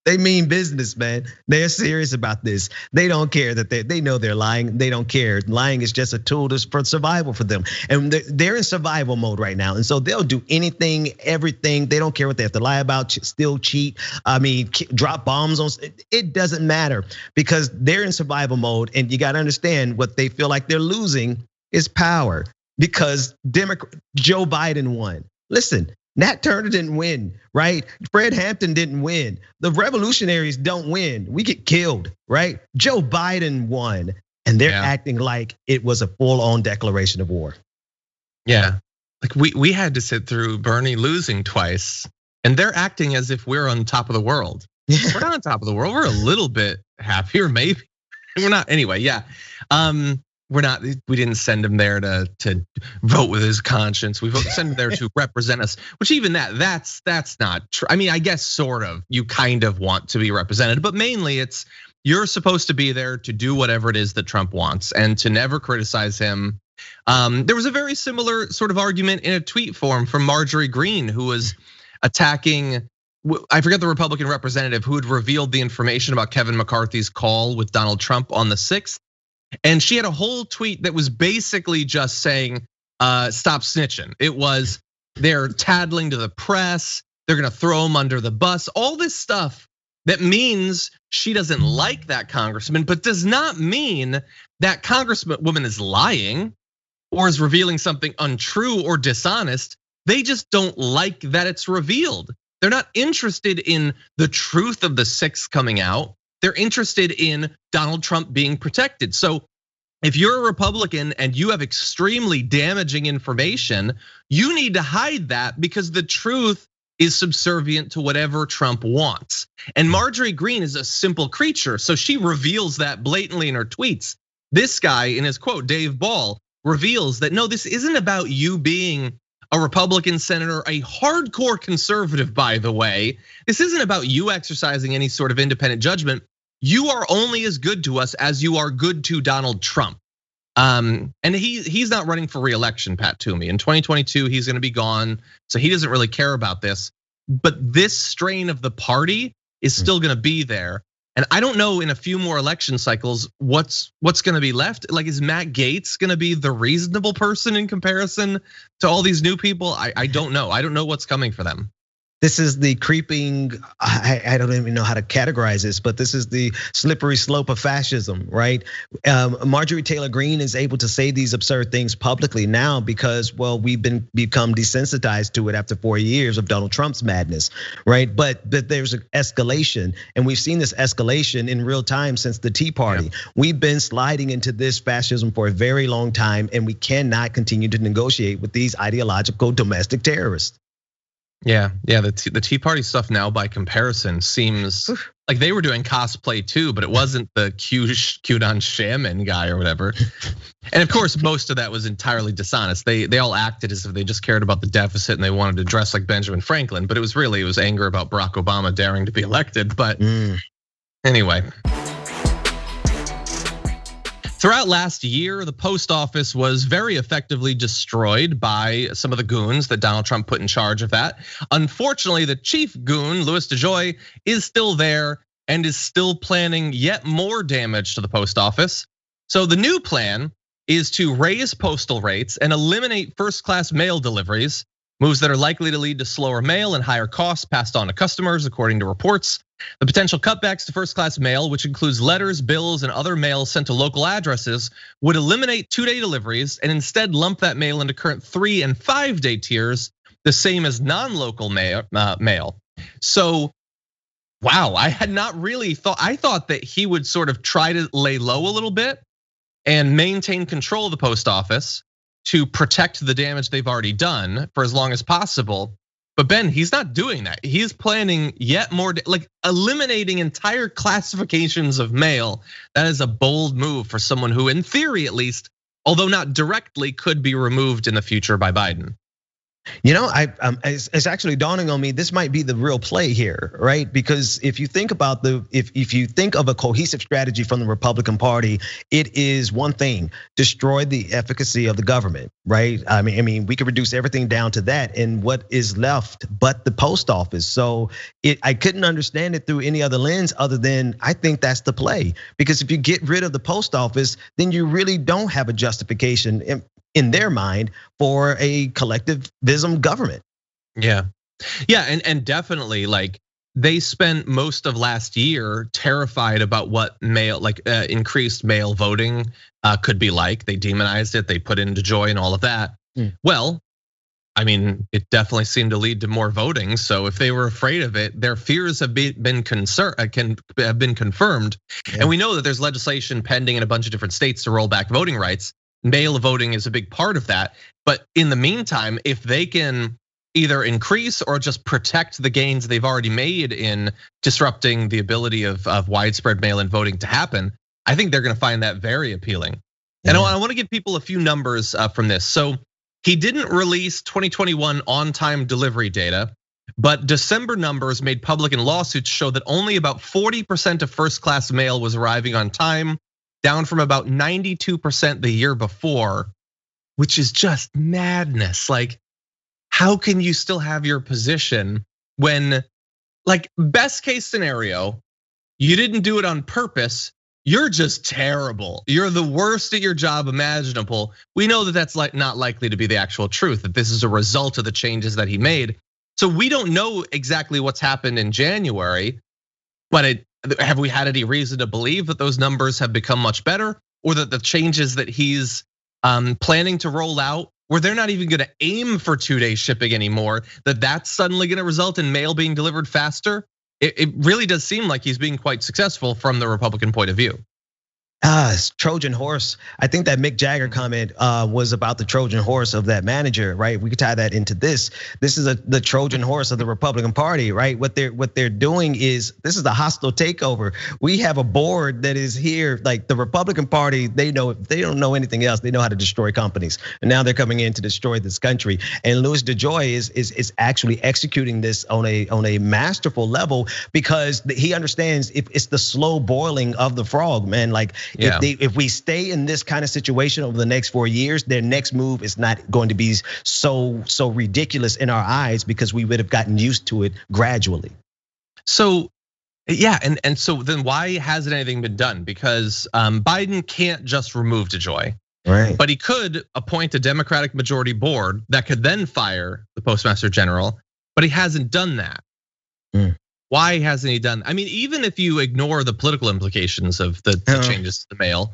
They mean business, man. They're serious about this. They don't care that they know they're lying. They don't care. Lying is just a tool for survival for them. And they're in survival mode right now. And so they'll do anything, everything. They don't care what they have to lie about, still cheat. I mean, drop bombs on, it doesn't matter because they're in survival mode. And you gotta understand what they feel like they're losing is power because Joe Biden won. Listen, Nat Turner didn't win, right? Fred Hampton didn't win. The revolutionaries don't win. We get killed, right? Joe Biden won, and they're acting like it was a full-on declaration of war. Yeah, like we had to sit through Bernie losing twice, and they're acting as if we're on top of the world. We're not on top of the world. We're a little bit happier, maybe. We're not anyway. Yeah. We're not. We didn't send him there to vote with his conscience. We sent him there to represent us. Which even that's not true. I mean, I guess sort of. You kind of want to be represented, but mainly it's you're supposed to be there to do whatever it is that Trump wants and to never criticize him. There was a very similar sort of argument in a tweet form from Marjorie Greene, who was attacking. I forget the Republican representative who had revealed the information about Kevin McCarthy's call with Donald Trump on the 6th. And she had a whole tweet that was basically just saying, stop snitching. It was, they're tattling to the press. They're gonna throw him under the bus. All this stuff That means she doesn't like that congressman, but does not mean that congresswoman is lying or is revealing something untrue or dishonest. They just don't like that it's revealed. They're not interested in the truth of the 6 coming out. They're interested in Donald Trump being protected. So if you're a Republican and you have extremely damaging information, you need to hide that because the truth is subservient to whatever Trump wants. And Marjorie Greene is a simple creature, so she reveals that blatantly in her tweets. This guy, in his quote, Dave Ball, reveals that no, this isn't about you being a Republican senator, a hardcore conservative, by the way. This isn't about you exercising any sort of independent judgment. You are only as good to us as you are good to Donald Trump. And he's not running for re-election, Pat Toomey. In 2022, he's gonna be gone, so he doesn't really care about this. But this strain of the party is still gonna be there. And I don't know in a few more election cycles what's gonna be left. Like, is Matt Gaetz gonna be the reasonable person in comparison to all these new people? I don't know. I don't know what's coming for them. This is the creeping, I don't even know how to categorize this, but this is the slippery slope of fascism, right? Marjorie Taylor Greene is able to say these absurd things publicly now because, well, we've become desensitized to it after 4 years of Donald Trump's madness, right? But there's an escalation, and we've seen this escalation in real time since the Tea Party. Yeah. We've been sliding into this fascism for a very long time, and we cannot continue to negotiate with these ideological domestic terrorists. Yeah, the Tea Party stuff now by comparison seems like they were doing cosplay too, but it wasn't the QAnon shaman guy or whatever. And of course, most of that was entirely dishonest. They all acted as if they just cared about the deficit and they wanted to dress like Benjamin Franklin, but it was anger about Barack Obama daring to be elected. But anyway. Throughout last year, the post office was very effectively destroyed by some of the goons that Donald Trump put in charge of that. Unfortunately, the chief goon, Louis DeJoy, is still there and is still planning yet more damage to the post office. So the new plan is to raise postal rates and eliminate first-class mail deliveries, moves that are likely to lead to slower mail and higher costs passed on to customers, according to reports. The potential cutbacks to first-class mail, which includes letters, bills, and other mail sent to local addresses, would eliminate 2-day deliveries and instead lump that mail into current 3- and 5-day tiers, the same as non-local mail. So, wow, I had not really thought. I thought that he would sort of try to lay low a little bit and maintain control of the post office to protect the damage they've already done for as long as possible. But Ben, he's not doing that. He's planning yet more, like eliminating entire classifications of mail. That is a bold move for someone who, in theory at least, although not directly, could be removed in the future by Biden. You know, it's actually dawning on me, this might be the real play here, right? Because if you think about if you think of a cohesive strategy from the Republican Party, it is one thing: destroy the efficacy of the government, right? I mean, we could reduce everything down to that, and what is left but the post office. So I couldn't understand it through any other lens other than I think that's the play. Because if you get rid of the post office, then you really don't have a justification in their mind for a collectivism government. Yeah, and definitely, like, they spent most of last year terrified about what increased mail voting could be like. They demonized it, they put in DeJoy and all of that. Well, I mean, it definitely seemed to lead to more voting. So if they were afraid of it, their fears have been confirmed. And we know that there's legislation pending in a bunch of different states to roll back voting rights. Mail voting is a big part of that. But in the meantime, if they can either increase or just protect the gains they've already made in disrupting the ability of widespread mail-in voting to happen, I think they're gonna find that very appealing. And I wanna give people a few numbers from this. So he didn't release 2021 on-time delivery data, but December numbers made public in lawsuits show that only about 40% of first-class mail was arriving on time, down from about 92% the year before, which is just madness. Like, how can you still have your position when, like, best case scenario, you didn't do it on purpose, you're just terrible. You're the worst at your job imaginable. We know that that's not likely to be the actual truth, that this is a result of the changes that he made. So we don't know exactly what's happened in January. But have we had any reason to believe that those numbers have become much better, or that the changes that he's planning to roll out, where they're not even gonna aim for 2-day shipping anymore, that's suddenly gonna result in mail being delivered faster? It really does seem like he's being quite successful from the Republican point of view. Trojan horse. I think that Mick Jagger comment was about the Trojan horse of that manager, right? We could tie that into this. This is the Trojan horse of the Republican Party, right? What they're doing is, this is a hostile takeover. We have a board that is here, like the Republican Party. They don't know anything else. They know how to destroy companies, and now they're coming in to destroy this country. And Louis DeJoy is actually executing this on a masterful level, because he understands if it's the slow boiling of the frog, man. Like, if we stay in this kind of situation over the next 4 years, their next move is not going to be so ridiculous in our eyes, because we would have gotten used to it gradually. So, yeah, and so then why hasn't anything been done? Because Biden can't just remove DeJoy, right? But he could appoint a Democratic majority board that could then fire the Postmaster General, but he hasn't done that. Why hasn't he done? I mean, even if you ignore the political implications of the changes to the mail,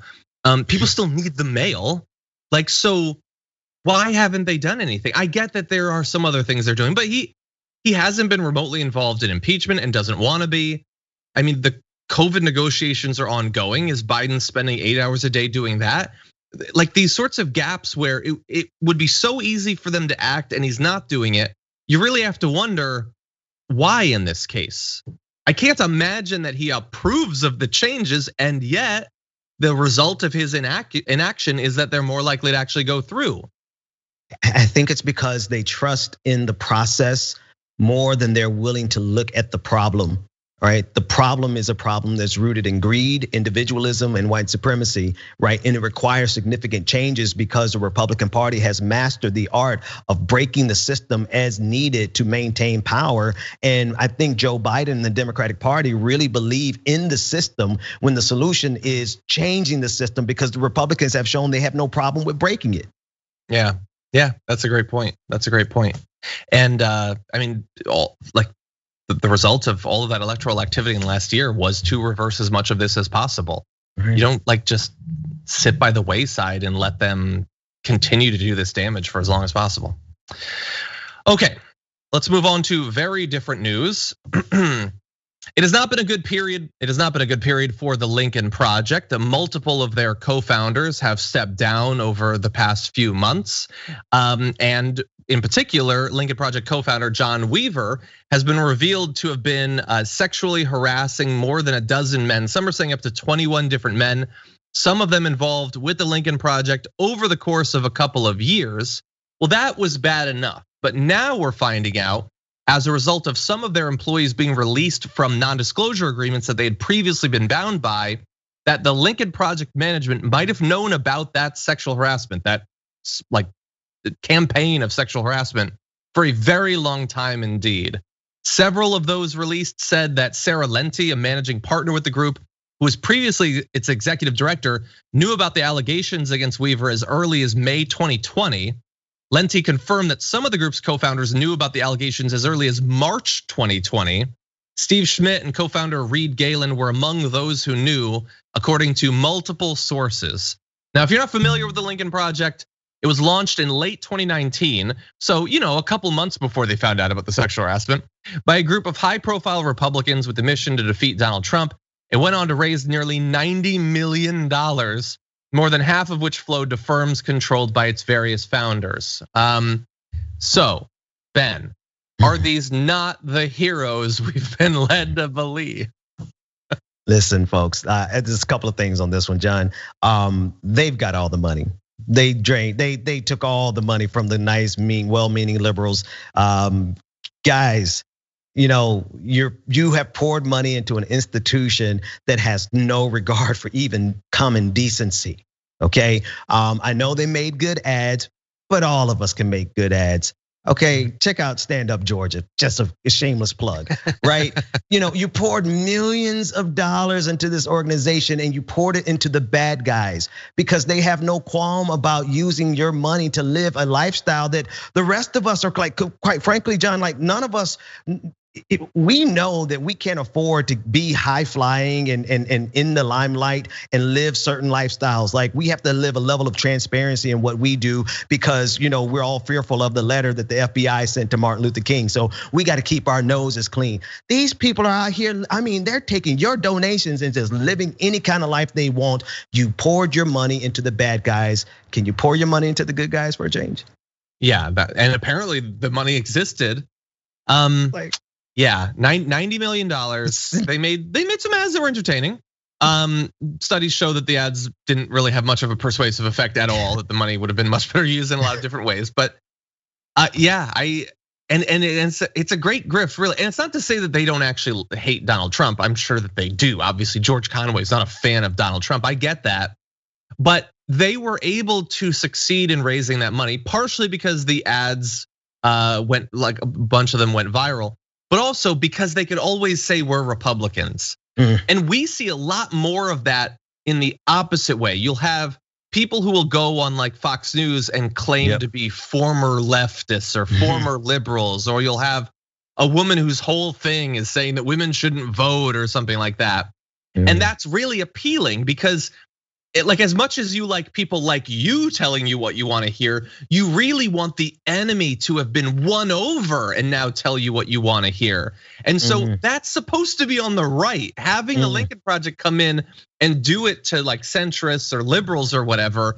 people still need the mail. Like, so why haven't they done anything? I get that there are some other things they're doing, but he hasn't been remotely involved in impeachment and doesn't want to be. I mean, the COVID negotiations are ongoing. Is Biden spending 8 hours a day doing that? Like, these sorts of gaps where it would be so easy for them to act and he's not doing it. You really have to wonder, why in this case? I can't imagine that he approves of the changes, and yet the result of his inaction is that they're more likely to actually go through. I think it's because they trust in the process more than they're willing to look at the problem. Right? The problem is a problem that's rooted in greed, individualism, and white supremacy, right? And it requires significant changes because the Republican Party has mastered the art of breaking the system as needed to maintain power. And I think Joe Biden and the Democratic Party really believe in the system, when the solution is changing the system, because the Republicans have shown they have no problem with breaking it. Yeah, that's a great point. And I mean, the result of all of that electoral activity in the last year was to reverse as much of this as possible. Right. You don't just sit by the wayside and let them continue to do this damage for as long as possible. Okay, let's move on to very different news. It has not been a good period. It has not been a good period for the Lincoln Project. Multiple of their co-founders have stepped down over the past few months. And in particular, Lincoln Project co-founder John Weaver has been revealed to have been sexually harassing more than a dozen men. Some are saying up to 21 different men, some of them involved with the Lincoln Project over the course of a couple of years. Well, that was bad enough. But now we're finding out, as a result of some of their employees being released from non-disclosure agreements that they had previously been bound by, that the Lincoln Project management might have known about that sexual harassment, that campaign of sexual harassment, for a very long time indeed. Several of those released said that Sarah Lenti, a managing partner with the group, who was previously its executive director, knew about the allegations against Weaver as early as May 2020. Lenti confirmed that some of the group's co-founders knew about the allegations as early as March 2020. Steve Schmidt and co-founder Reed Galen were among those who knew, according to multiple sources. Now, if you're not familiar with the Lincoln Project, it was launched in late 2019, so a couple months before they found out about the sexual harassment, by a group of high-profile Republicans with the mission to defeat Donald Trump. It went on to raise nearly $90 million, more than half of which flowed to firms controlled by its various founders. So, Ben, are these not the heroes we've been led to believe? Listen, folks, there's a couple of things on this one, John. They've got all the money. They took all the money from the nice, well-meaning liberals. Guys, you have poured money into an institution that has no regard for even common decency. Okay, I know they made good ads, but all of us can make good ads. Okay, check out Stand Up Georgia, just a shameless plug, right? You poured millions of dollars into this organization and you poured it into the bad guys because they have no qualm about using your money to live a lifestyle that the rest of us are quite frankly, John, none of us we know that we can't afford to be high flying and in the limelight and live certain lifestyles. Like we have to live a level of transparency in what we do because we're all fearful of the letter that the FBI sent to Martin Luther King. So we got to keep our noses clean. These people are out here. I mean, they're taking your donations and just living any kind of life they want. You poured your money into the bad guys. Can you pour your money into the good guys for a change? Yeah, and apparently the money existed. Yeah, $90 million. They made some ads that were entertaining. Studies show that the ads didn't really have much of a persuasive effect at all. That the money would have been much better used in a lot of different ways. But yeah, it's a great grift, really. And it's not to say that they don't actually hate Donald Trump. I'm sure that they do. Obviously, George Conway is not a fan of Donald Trump. I get that, but they were able to succeed in raising that money, partially because the ads went, like a bunch of them went viral, but also because they could always say we're Republicans. And we see a lot more of that in the opposite way. You'll have people who will go on like Fox News and claim to be former leftists or former liberals, or you'll have a woman whose whole thing is saying that women shouldn't vote or something like that. And that's really appealing because like as much as you like people like you telling you what you want to hear, you really want the enemy to have been won over and now tell you what you want to hear. And so that's supposed to be on the right. Having the Lincoln Project come in and do it to like centrists or liberals or whatever,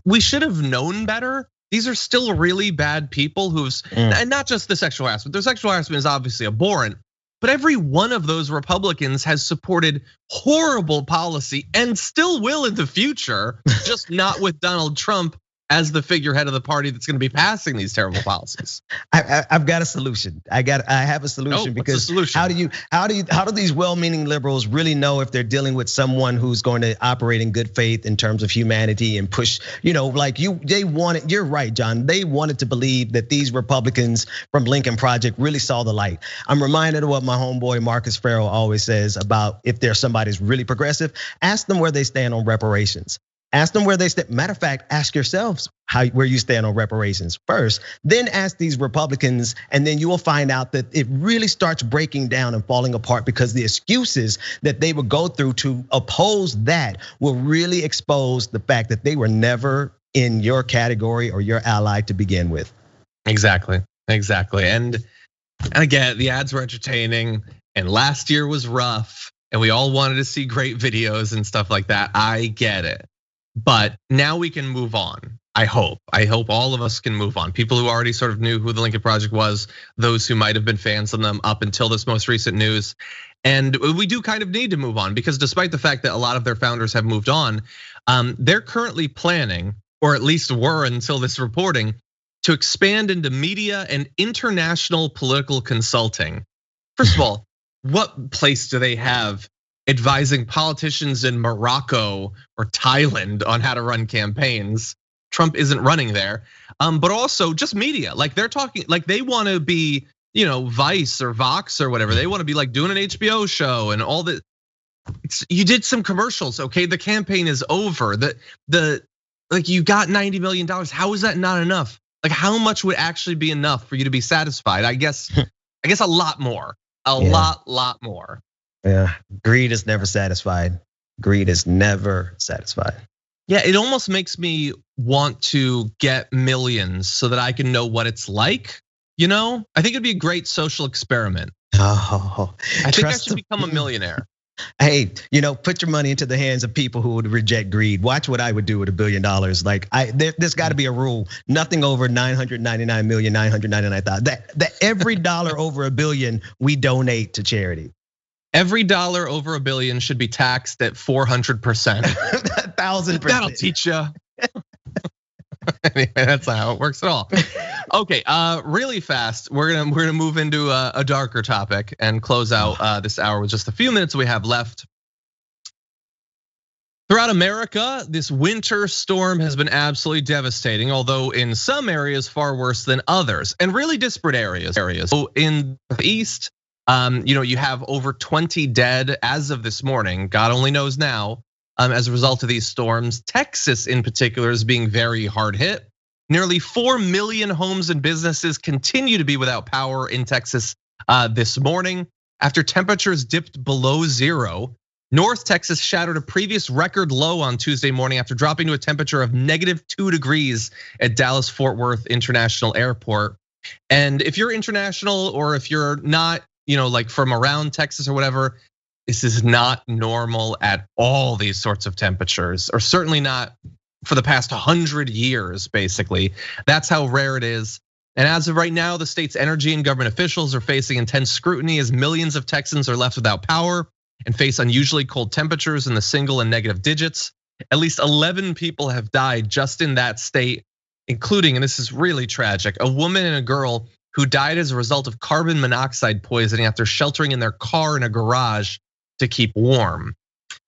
we should have known better. These are still really bad people and not just the sexual harassment. Their sexual harassment is obviously abhorrent. But every one of those Republicans has supported horrible policy and still will in the future, just not with Donald Trump as the figurehead of the party that's going to be passing these terrible policies. I've got a solution. I have a solution because solution? how do these well-meaning liberals really know if they're dealing with someone who's going to operate in good faith in terms of humanity and push, they wanted, you're right, John. They wanted to believe that these Republicans from Lincoln Project really saw the light. I'm reminded of what my homeboy Marcus Farrell always says about if there's somebody's really progressive, ask them where they stand on reparations. Ask them where they stand. Matter of fact, ask yourselves where you stand on reparations first. Then ask these Republicans, and then you will find out that it really starts breaking down and falling apart because the excuses that they would go through to oppose that will really expose the fact that they were never in your category or your ally to begin with. Exactly. And again, the ads were entertaining, and last year was rough, and we all wanted to see great videos and stuff like that. I get it. But now we can move on. I hope all of us can move on. People who already sort of knew who the Lincoln Project was, those who might have been fans of them up until this most recent news. And we do kind of need to move on because despite the fact that a lot of their founders have moved on, they're currently planning, or at least were until this reporting, to expand into media and international political consulting. First of all, what place do they have advising politicians in Morocco or Thailand on how to run campaigns? Trump isn't running there, but also just media. Like they're talking, like they want to be, Vice or Vox or whatever. They want to be like doing an HBO show and all that. You did some commercials, okay? The campaign is over. Like you got $90 million. How is that not enough? Like how much would actually be enough for you to be satisfied? I guess a lot more, lot more. Yeah, greed is never satisfied. Greed is never satisfied. Yeah, it almost makes me want to get millions so that I can know what it's like. I think it'd be a great social experiment. Oh, I think I should become a millionaire. Hey, put your money into the hands of people who would reject greed. Watch what I would do with $1 billion. Like there's got to be a rule. Nothing over 999,999,000. That every dollar over $1 billion we donate to charity. Every dollar over $1 billion should be taxed at 400%. 1,000%. That'll teach you. Anyway, that's not how it works at all. Okay, really fast. We're gonna move into a darker topic and close out this hour with just a few minutes we have left. Throughout America, this winter storm has been absolutely devastating, although in some areas far worse than others, and really disparate areas. So in the East, you have over 20 dead as of this morning. God only knows now. As a result of these storms, Texas in particular is being very hard hit. Nearly 4 million homes and businesses continue to be without power in Texas this morning. After temperatures dipped below zero, North Texas shattered a previous record low on Tuesday morning after dropping to a temperature of -2 degrees at Dallas-Fort Worth International Airport. And if you're international or if you're not, like from around Texas or whatever, this is not normal at all, these sorts of temperatures, or certainly not for the past 100 years, basically. That's how rare it is. And as of right now, the state's energy and government officials are facing intense scrutiny as millions of Texans are left without power and face unusually cold temperatures in the single and negative digits. At least 11 people have died just in that state, including, and this is really tragic, a woman and a girl who died as a result of carbon monoxide poisoning after sheltering in their car in a garage to keep warm.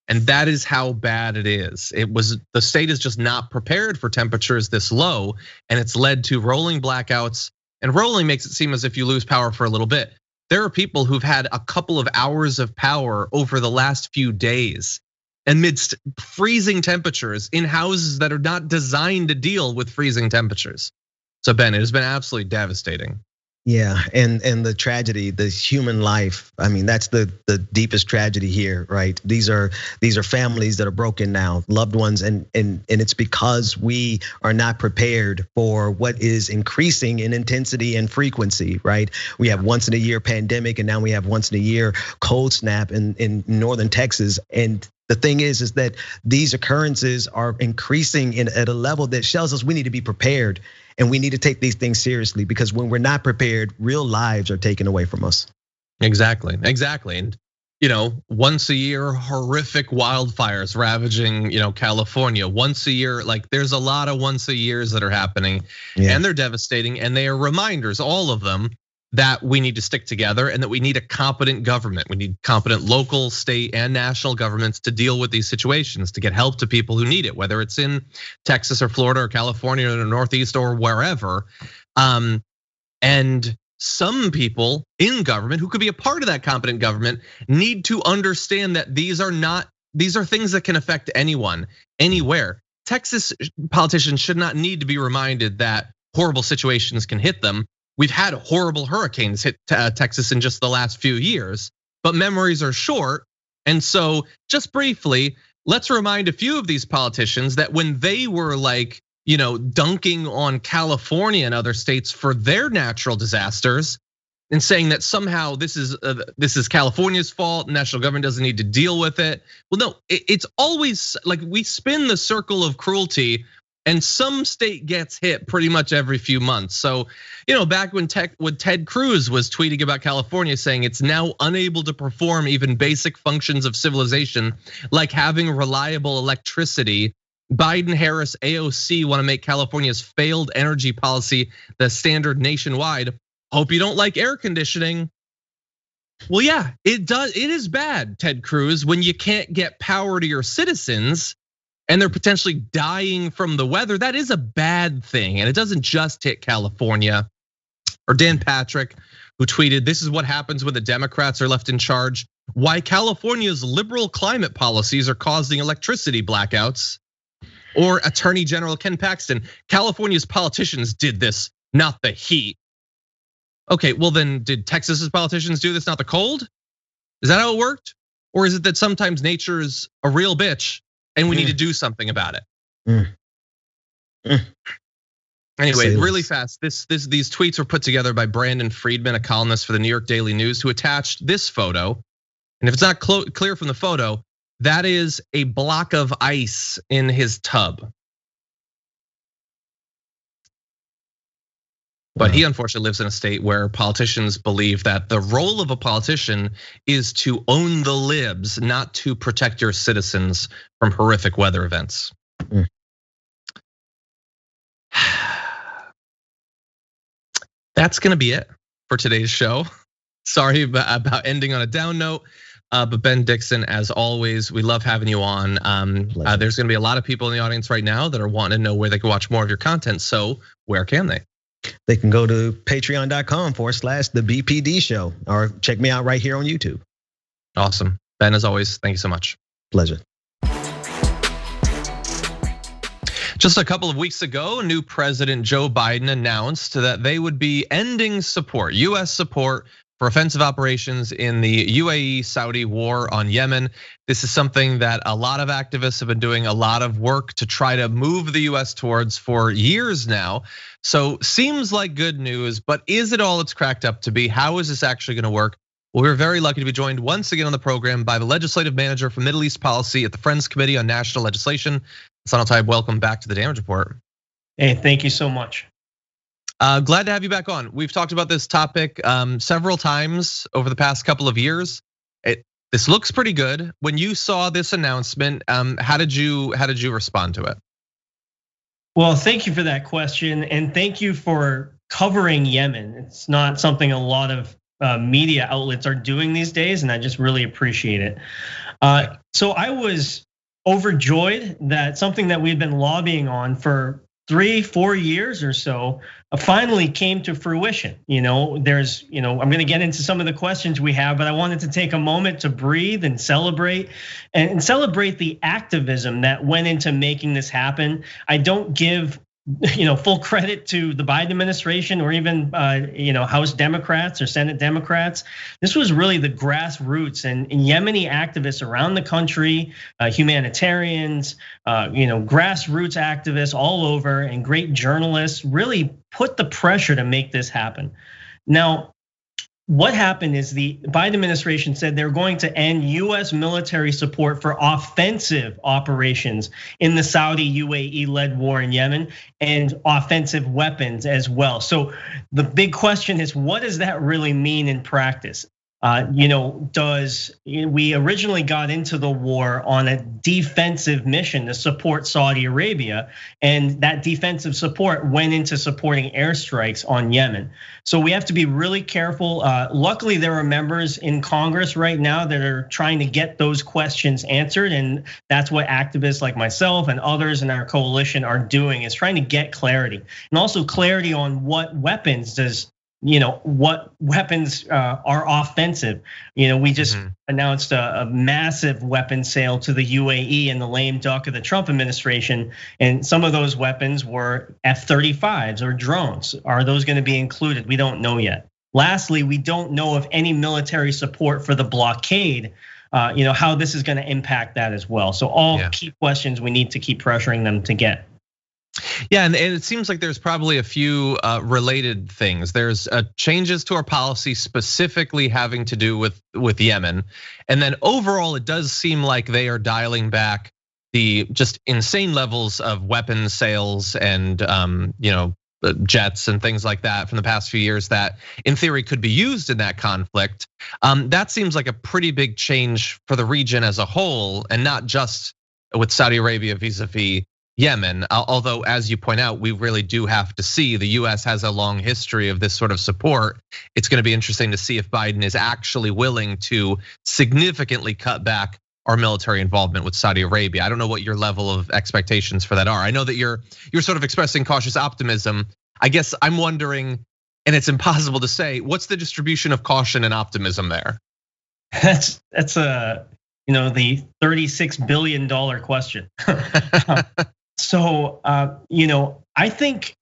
And that is how bad it is. The state is just not prepared for temperatures this low, and it's led to rolling blackouts. And rolling makes it seem as if you lose power for a little bit. There are people who've had a couple of hours of power over the last few days amidst freezing temperatures in houses that are not designed to deal with freezing temperatures. So Ben, it has been absolutely devastating. Yeah, and the tragedy, the human life. I mean, that's the deepest tragedy here, right? These are families that are broken now, loved ones, and it's because we are not prepared for what is increasing in intensity and frequency, right? We have once in a year pandemic, and now we have once in a year cold snap in northern Texas. And the thing is that these occurrences are increasing at a level that shows us we need to be prepared. And we need to take these things seriously, because when we're not prepared, real lives are taken away from us. Exactly. And once a year, horrific wildfires ravaging, California. Once a year, like there's a lot of once a years that are happening, and they're devastating, and they are reminders, all of them, that we need to stick together and that we need a competent government. We need competent local, state, and national governments to deal with these situations, to get help to people who need it, whether it's in Texas or Florida or California or the Northeast or wherever. And some people in government who could be a part of that competent government need to understand that these are things that can affect anyone, anywhere. Texas politicians should not need to be reminded that horrible situations can hit them. We've had horrible hurricanes hit Texas in just the last few years, but memories are short. And so just briefly, let's remind a few of these politicians that when they were like, dunking on California and other states for their natural disasters and saying that somehow this is California's fault, national government doesn't need to deal with it. Well, no, it's always like we spin the circle of cruelty, and some state gets hit pretty much every few months. So, back when Ted Cruz was tweeting about California saying it's now unable to perform even basic functions of civilization, like having reliable electricity, Biden, Harris, AOC want to make California's failed energy policy the standard nationwide. Hope you don't like air conditioning. Well, yeah, it does. It is bad, Ted Cruz, when you can't get power to your citizens and they're potentially dying from the weather. That is a bad thing. And it doesn't just hit California. Or Dan Patrick, who tweeted, "This is what happens when the Democrats are left in charge. Why California's liberal climate policies are causing electricity blackouts." Or Attorney General Ken Paxton, "California's politicians did this, not the heat." Okay, well then did Texas's politicians do this, not the cold? Is that how it worked? Or is it that sometimes nature is a real bitch and we need to do something about it? Anyway, really fast, these tweets were put together by Brandon Friedman, a columnist for the New York Daily News, who attached this photo. And if it's not clear from the photo, that is a block of ice in his tub. But he unfortunately lives in a state where politicians believe that the role of a politician is to own the libs, not to protect your citizens from horrific weather events. That's gonna be it for today's show. Sorry about ending on a down note. But Ben Dixon, as always, we love having you on. There's gonna be a lot of people in the audience right now that are wanting to know where they can watch more of your content. So where can they? They can go to patreon.com/the BPD show, or check me out right here on YouTube. Awesome. Ben, as always, thank you so much. Pleasure. Just a couple of weeks ago, new President Joe Biden announced that they would be ending support, US support for offensive operations in the UAE-Saudi war on Yemen. This is something that a lot of activists have been doing a lot of work to try to move the US towards for years now. So seems like good news, but is it all it's cracked up to be? How is this actually gonna work? Well, we're very lucky to be joined once again on the program by the legislative manager for Middle East Policy at the Friends Committee on National Legislation. Hassan El-Tayyab, welcome back to the Damage Report. Hey, thank you so much. Glad to have you back on. We've talked about this topic several times over the past couple of years. This looks pretty good. When you saw this announcement, how did you respond to it? Well, thank you for that question, and thank you for covering Yemen. It's not something a lot of media outlets are doing these days, and I just really appreciate it. So I was overjoyed that something that we've been lobbying on for 3-4 years or so finally came to fruition. I'm gonna get into some of the questions we have, but I wanted to take a moment to breathe and celebrate the activism that went into making this happen. I don't give full credit to the Biden administration or even House Democrats or Senate Democrats. This was really the grassroots and Yemeni activists around the country, humanitarians, grassroots activists all over, and great journalists really put the pressure to make this happen. Now, what happened is the Biden administration said they're going to end US military support for offensive operations in the Saudi UAE-led war in Yemen and offensive weapons as well. So the big question is, what does that really mean in practice? We originally got into the war on a defensive mission to support Saudi Arabia, and that defensive support went into supporting airstrikes on Yemen. So we have to be really careful. Luckily, there are members in Congress right now that are trying to get those questions answered, and that's what activists like myself and others in our coalition are doing, is trying to get clarity, and also clarity on what weapons what weapons are offensive. We just announced a massive weapon sale to the UAE in the lame duck of the Trump administration, and some of those weapons were F-35s or drones. Are those going to be included? We don't know yet. Lastly, we don't know of any military support for the blockade. How this is going to impact that as well. So all key questions we need to keep pressuring them to get. Yeah, and it seems like there's probably a few related things. There's changes to our policy specifically having to do with Yemen, and then overall it does seem like they are dialing back the just insane levels of weapons sales and jets and things like that from the past few years that in theory could be used in that conflict. That seems like a pretty big change for the region as a whole, and not just with Saudi Arabia vis-a-vis Yemen, although as you point out, we really do have to see. The US has a long history of this sort of support. It's gonna be interesting to see if Biden is actually willing to significantly cut back our military involvement with Saudi Arabia. I don't know what your level of expectations for that are. I know that you're sort of expressing cautious optimism. I guess I'm wondering, and it's impossible to say, what's the distribution of caution and optimism there? That's the $36 billion question. So, I think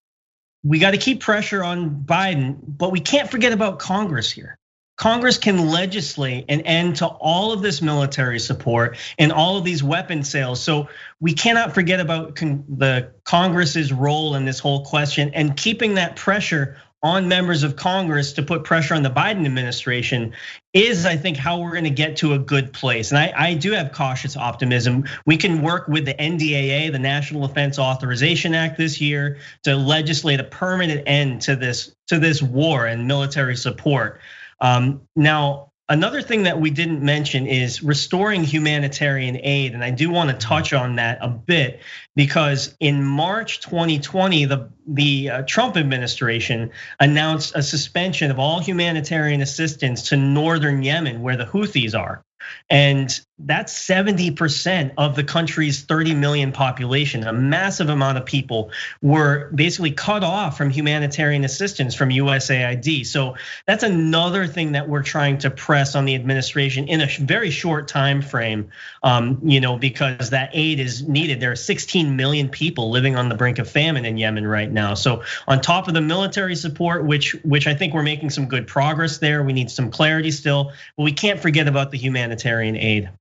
we got to keep pressure on Biden, but we can't forget about Congress here. Congress can legislate an end to all of this military support and all of these weapon sales. So we cannot forget about the Congress's role in this whole question, and keeping that pressure on members of Congress to put pressure on the Biden administration is, I think, how we're gonna get to a good place. And I do have cautious optimism. We can work with the NDAA, the National Defense Authorization Act this year, to legislate a permanent end to this war and military support. Now, another thing that we didn't mention is restoring humanitarian aid. And I do want to touch on that a bit, because in March 2020, the Trump administration announced a suspension of all humanitarian assistance to northern Yemen, where the Houthis are. And that's 70% of the country's 30 million population. A massive amount of people were basically cut off from humanitarian assistance from USAID. So that's another thing that we're trying to press on the administration in a very short time frame, because that aid is needed. There are 16 million people living on the brink of famine in Yemen right now. So on top of the military support, which I think we're making some good progress there, we need some clarity still, but we can't forget about the humanitarian aid.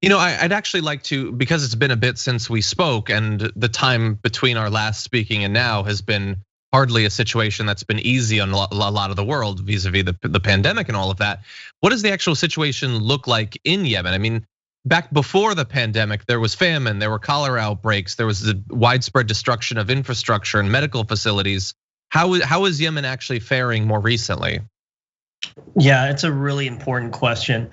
I'd actually like to, because it's been a bit since we spoke, and the time between our last speaking and now has been hardly a situation that's been easy on a lot of the world vis-a-vis the pandemic and all of that. What does the actual situation look like in Yemen? I mean, back before the pandemic, there was famine, there were cholera outbreaks, there was the widespread destruction of infrastructure and medical facilities. How is Yemen actually faring more recently? Yeah, it's a really important question.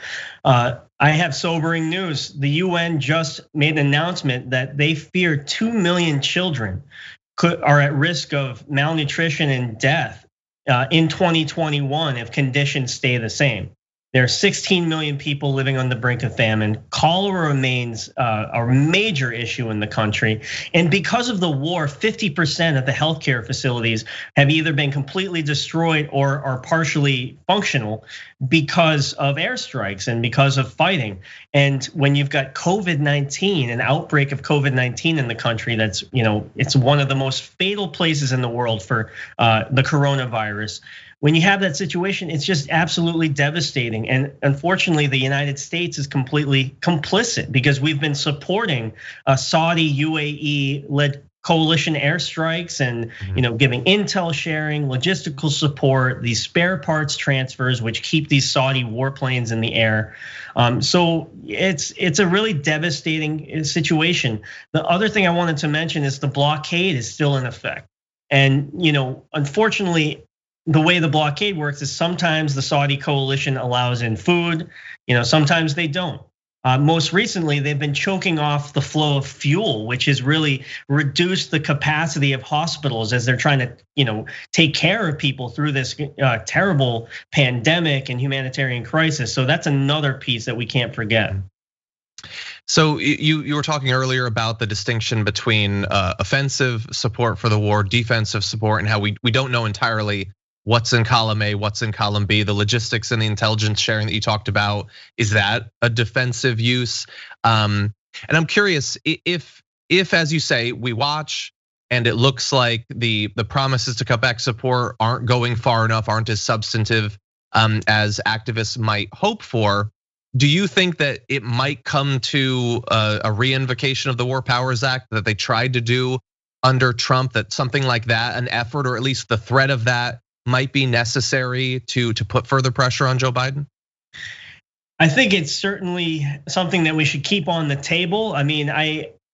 I have sobering news. The UN just made an announcement that they fear 2 million children are at risk of malnutrition and death in 2021 if conditions stay the same. There are 16 million people living on the brink of famine. Cholera remains a major issue in the country. And because of the war, 50% of the healthcare facilities have either been completely destroyed or are partially functional because of airstrikes and because of fighting. And when you've got COVID-19, an outbreak of COVID-19 in the country, that's, it's one of the most fatal places in the world for the coronavirus. When you have that situation, it's just absolutely devastating. And unfortunately, the United States is completely complicit because we've been supporting Saudi, UAE-led coalition airstrikes and giving intel sharing, logistical support, these spare parts transfers, which keep these Saudi warplanes in the air. So it's a really devastating situation. The other thing I wanted to mention is the blockade is still in effect. And unfortunately, the way the blockade works is sometimes the Saudi coalition allows in food, sometimes they don't. Most recently, they've been choking off the flow of fuel, which has really reduced the capacity of hospitals as they're trying to, take care of people through this terrible pandemic and humanitarian crisis. So that's another piece that we can't forget. So you were talking earlier about the distinction between offensive support for the war, defensive support, and how we don't know entirely what's in column A, what's in column B, the logistics and the intelligence sharing that you talked about, is that a defensive use? And I'm curious if as you say, we watch and it looks like the promises to cut back support aren't going far enough, aren't as substantive as activists might hope for. Do you think that it might come to a reinvocation of the War Powers Act that they tried to do under Trump, that something like that, an effort or at least the threat of that might be necessary to put further pressure on Joe Biden? I think it's certainly something that we should keep on the table. I mean,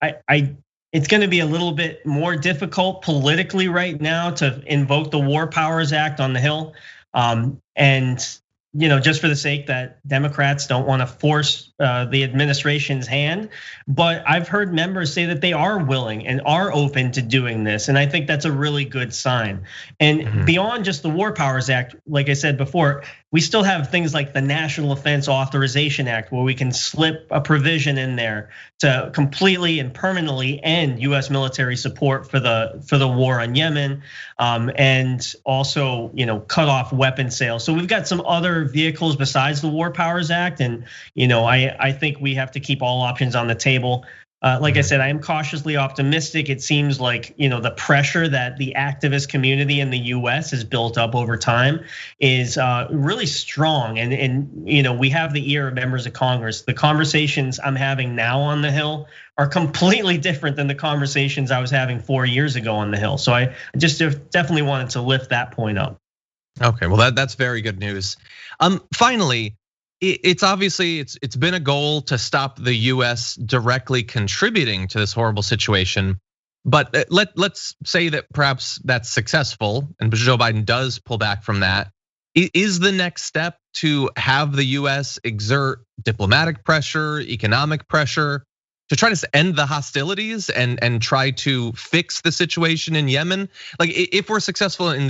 it's going to be a little bit more difficult politically right now to invoke the War Powers Act on the Hill. And just for the sake that Democrats don't want to force the administration's hand. But I've heard members say that they are willing and are open to doing this. And I think that's a really good sign. And beyond just the War Powers Act, like I said before, we still have things like the National Defense Authorization Act, where we can slip a provision in there to completely and permanently end US military support for the war on Yemen, and also cut off weapon sales. So we've got some other vehicles besides the War Powers Act, and I think we have to keep all options on the table. Like I said, I am cautiously optimistic. It seems like the pressure that the activist community in the US has built up over time is really strong, and we have the ear of members of Congress. The conversations I'm having now on the Hill are completely different than the conversations I was having 4 years ago on the Hill. So I just definitely wanted to lift that point up. Okay, well that's very good news. Finally, it's obviously it's been a goal to stop the US directly contributing to this horrible situation. But let's say that perhaps that's successful and Joe Biden does pull back from that. Is the next step to have the US exert diplomatic pressure, economic pressure to try to end the hostilities and try to fix the situation in Yemen? Like, if we're successful in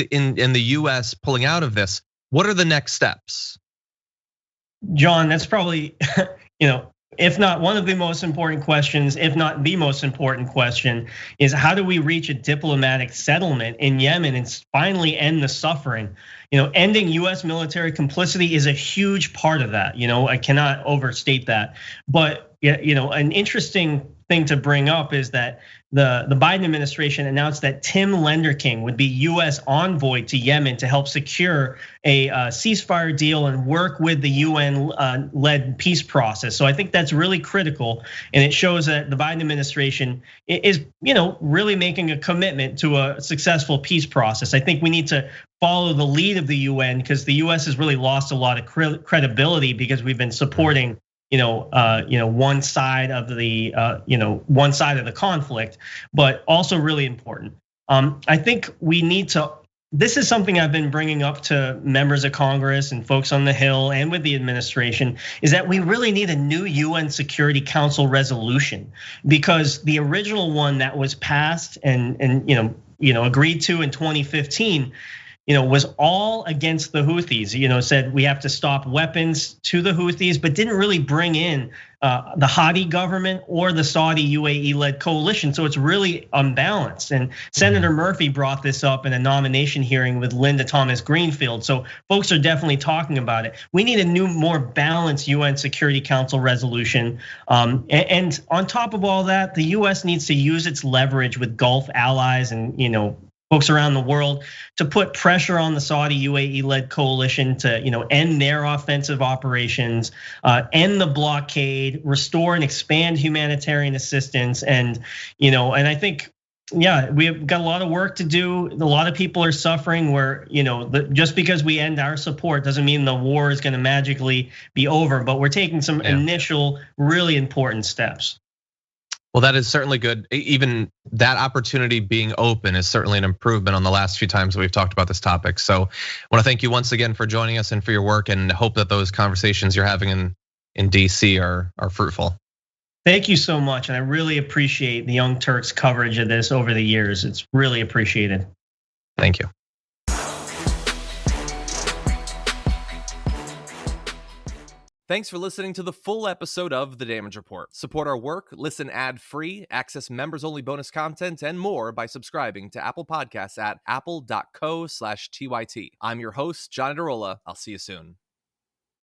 the US pulling out of this, what are the next steps? John, that's probably, if not one of the most important questions, if not the most important question, is how do we reach a diplomatic settlement in Yemen and finally end the suffering? Ending US military complicity is a huge part of that. I cannot overstate that. But an interesting thing to bring up is that the Biden administration announced that Tim Lenderking would be US envoy to Yemen to help secure a ceasefire deal and work with the UN led peace process. So I think that's really critical, and it shows that the Biden administration is really making a commitment to a successful peace process. I think we need to follow the lead of the UN, because the US has really lost a lot of credibility because we've been supporting one side of the conflict, but also really important. I think we need to. This is something I've been bringing up to members of Congress and folks on the Hill and with the administration, is that we really need a new UN Security Council resolution, because the original one that was passed and agreed to in 2015. Was all against the Houthis, said we have to stop weapons to the Houthis, but didn't really bring in the Hadi government or the Saudi UAE-led coalition. So it's really unbalanced. And Senator Murphy brought this up in a nomination hearing with Linda Thomas Greenfield. So folks are definitely talking about it. We need a new, more balanced UN Security Council resolution. And on top of all that, the US needs to use its leverage with Gulf allies and, folks around the world to put pressure on the Saudi UAE-led coalition to, end their offensive operations, end the blockade, restore and expand humanitarian assistance, and I think, we've got a lot of work to do. A lot of people are suffering. Where just because we end our support doesn't mean the war is going to magically be over. But we're taking some initial, really important steps. Well, that is certainly good. Even that opportunity being open is certainly an improvement on the last few times that we've talked about this topic. So I want to thank you once again for joining us and for your work, and hope that those conversations you're having in DC are fruitful. Thank you so much. And I really appreciate the Young Turks coverage of this over the years. It's really appreciated. Thank you. Thanks for listening to the full episode of The Damage Report. Support our work, listen ad-free, access members-only bonus content, and more by subscribing to Apple Podcasts at apple.co/TYT. I'm your host, John Adarola. I'll see you soon.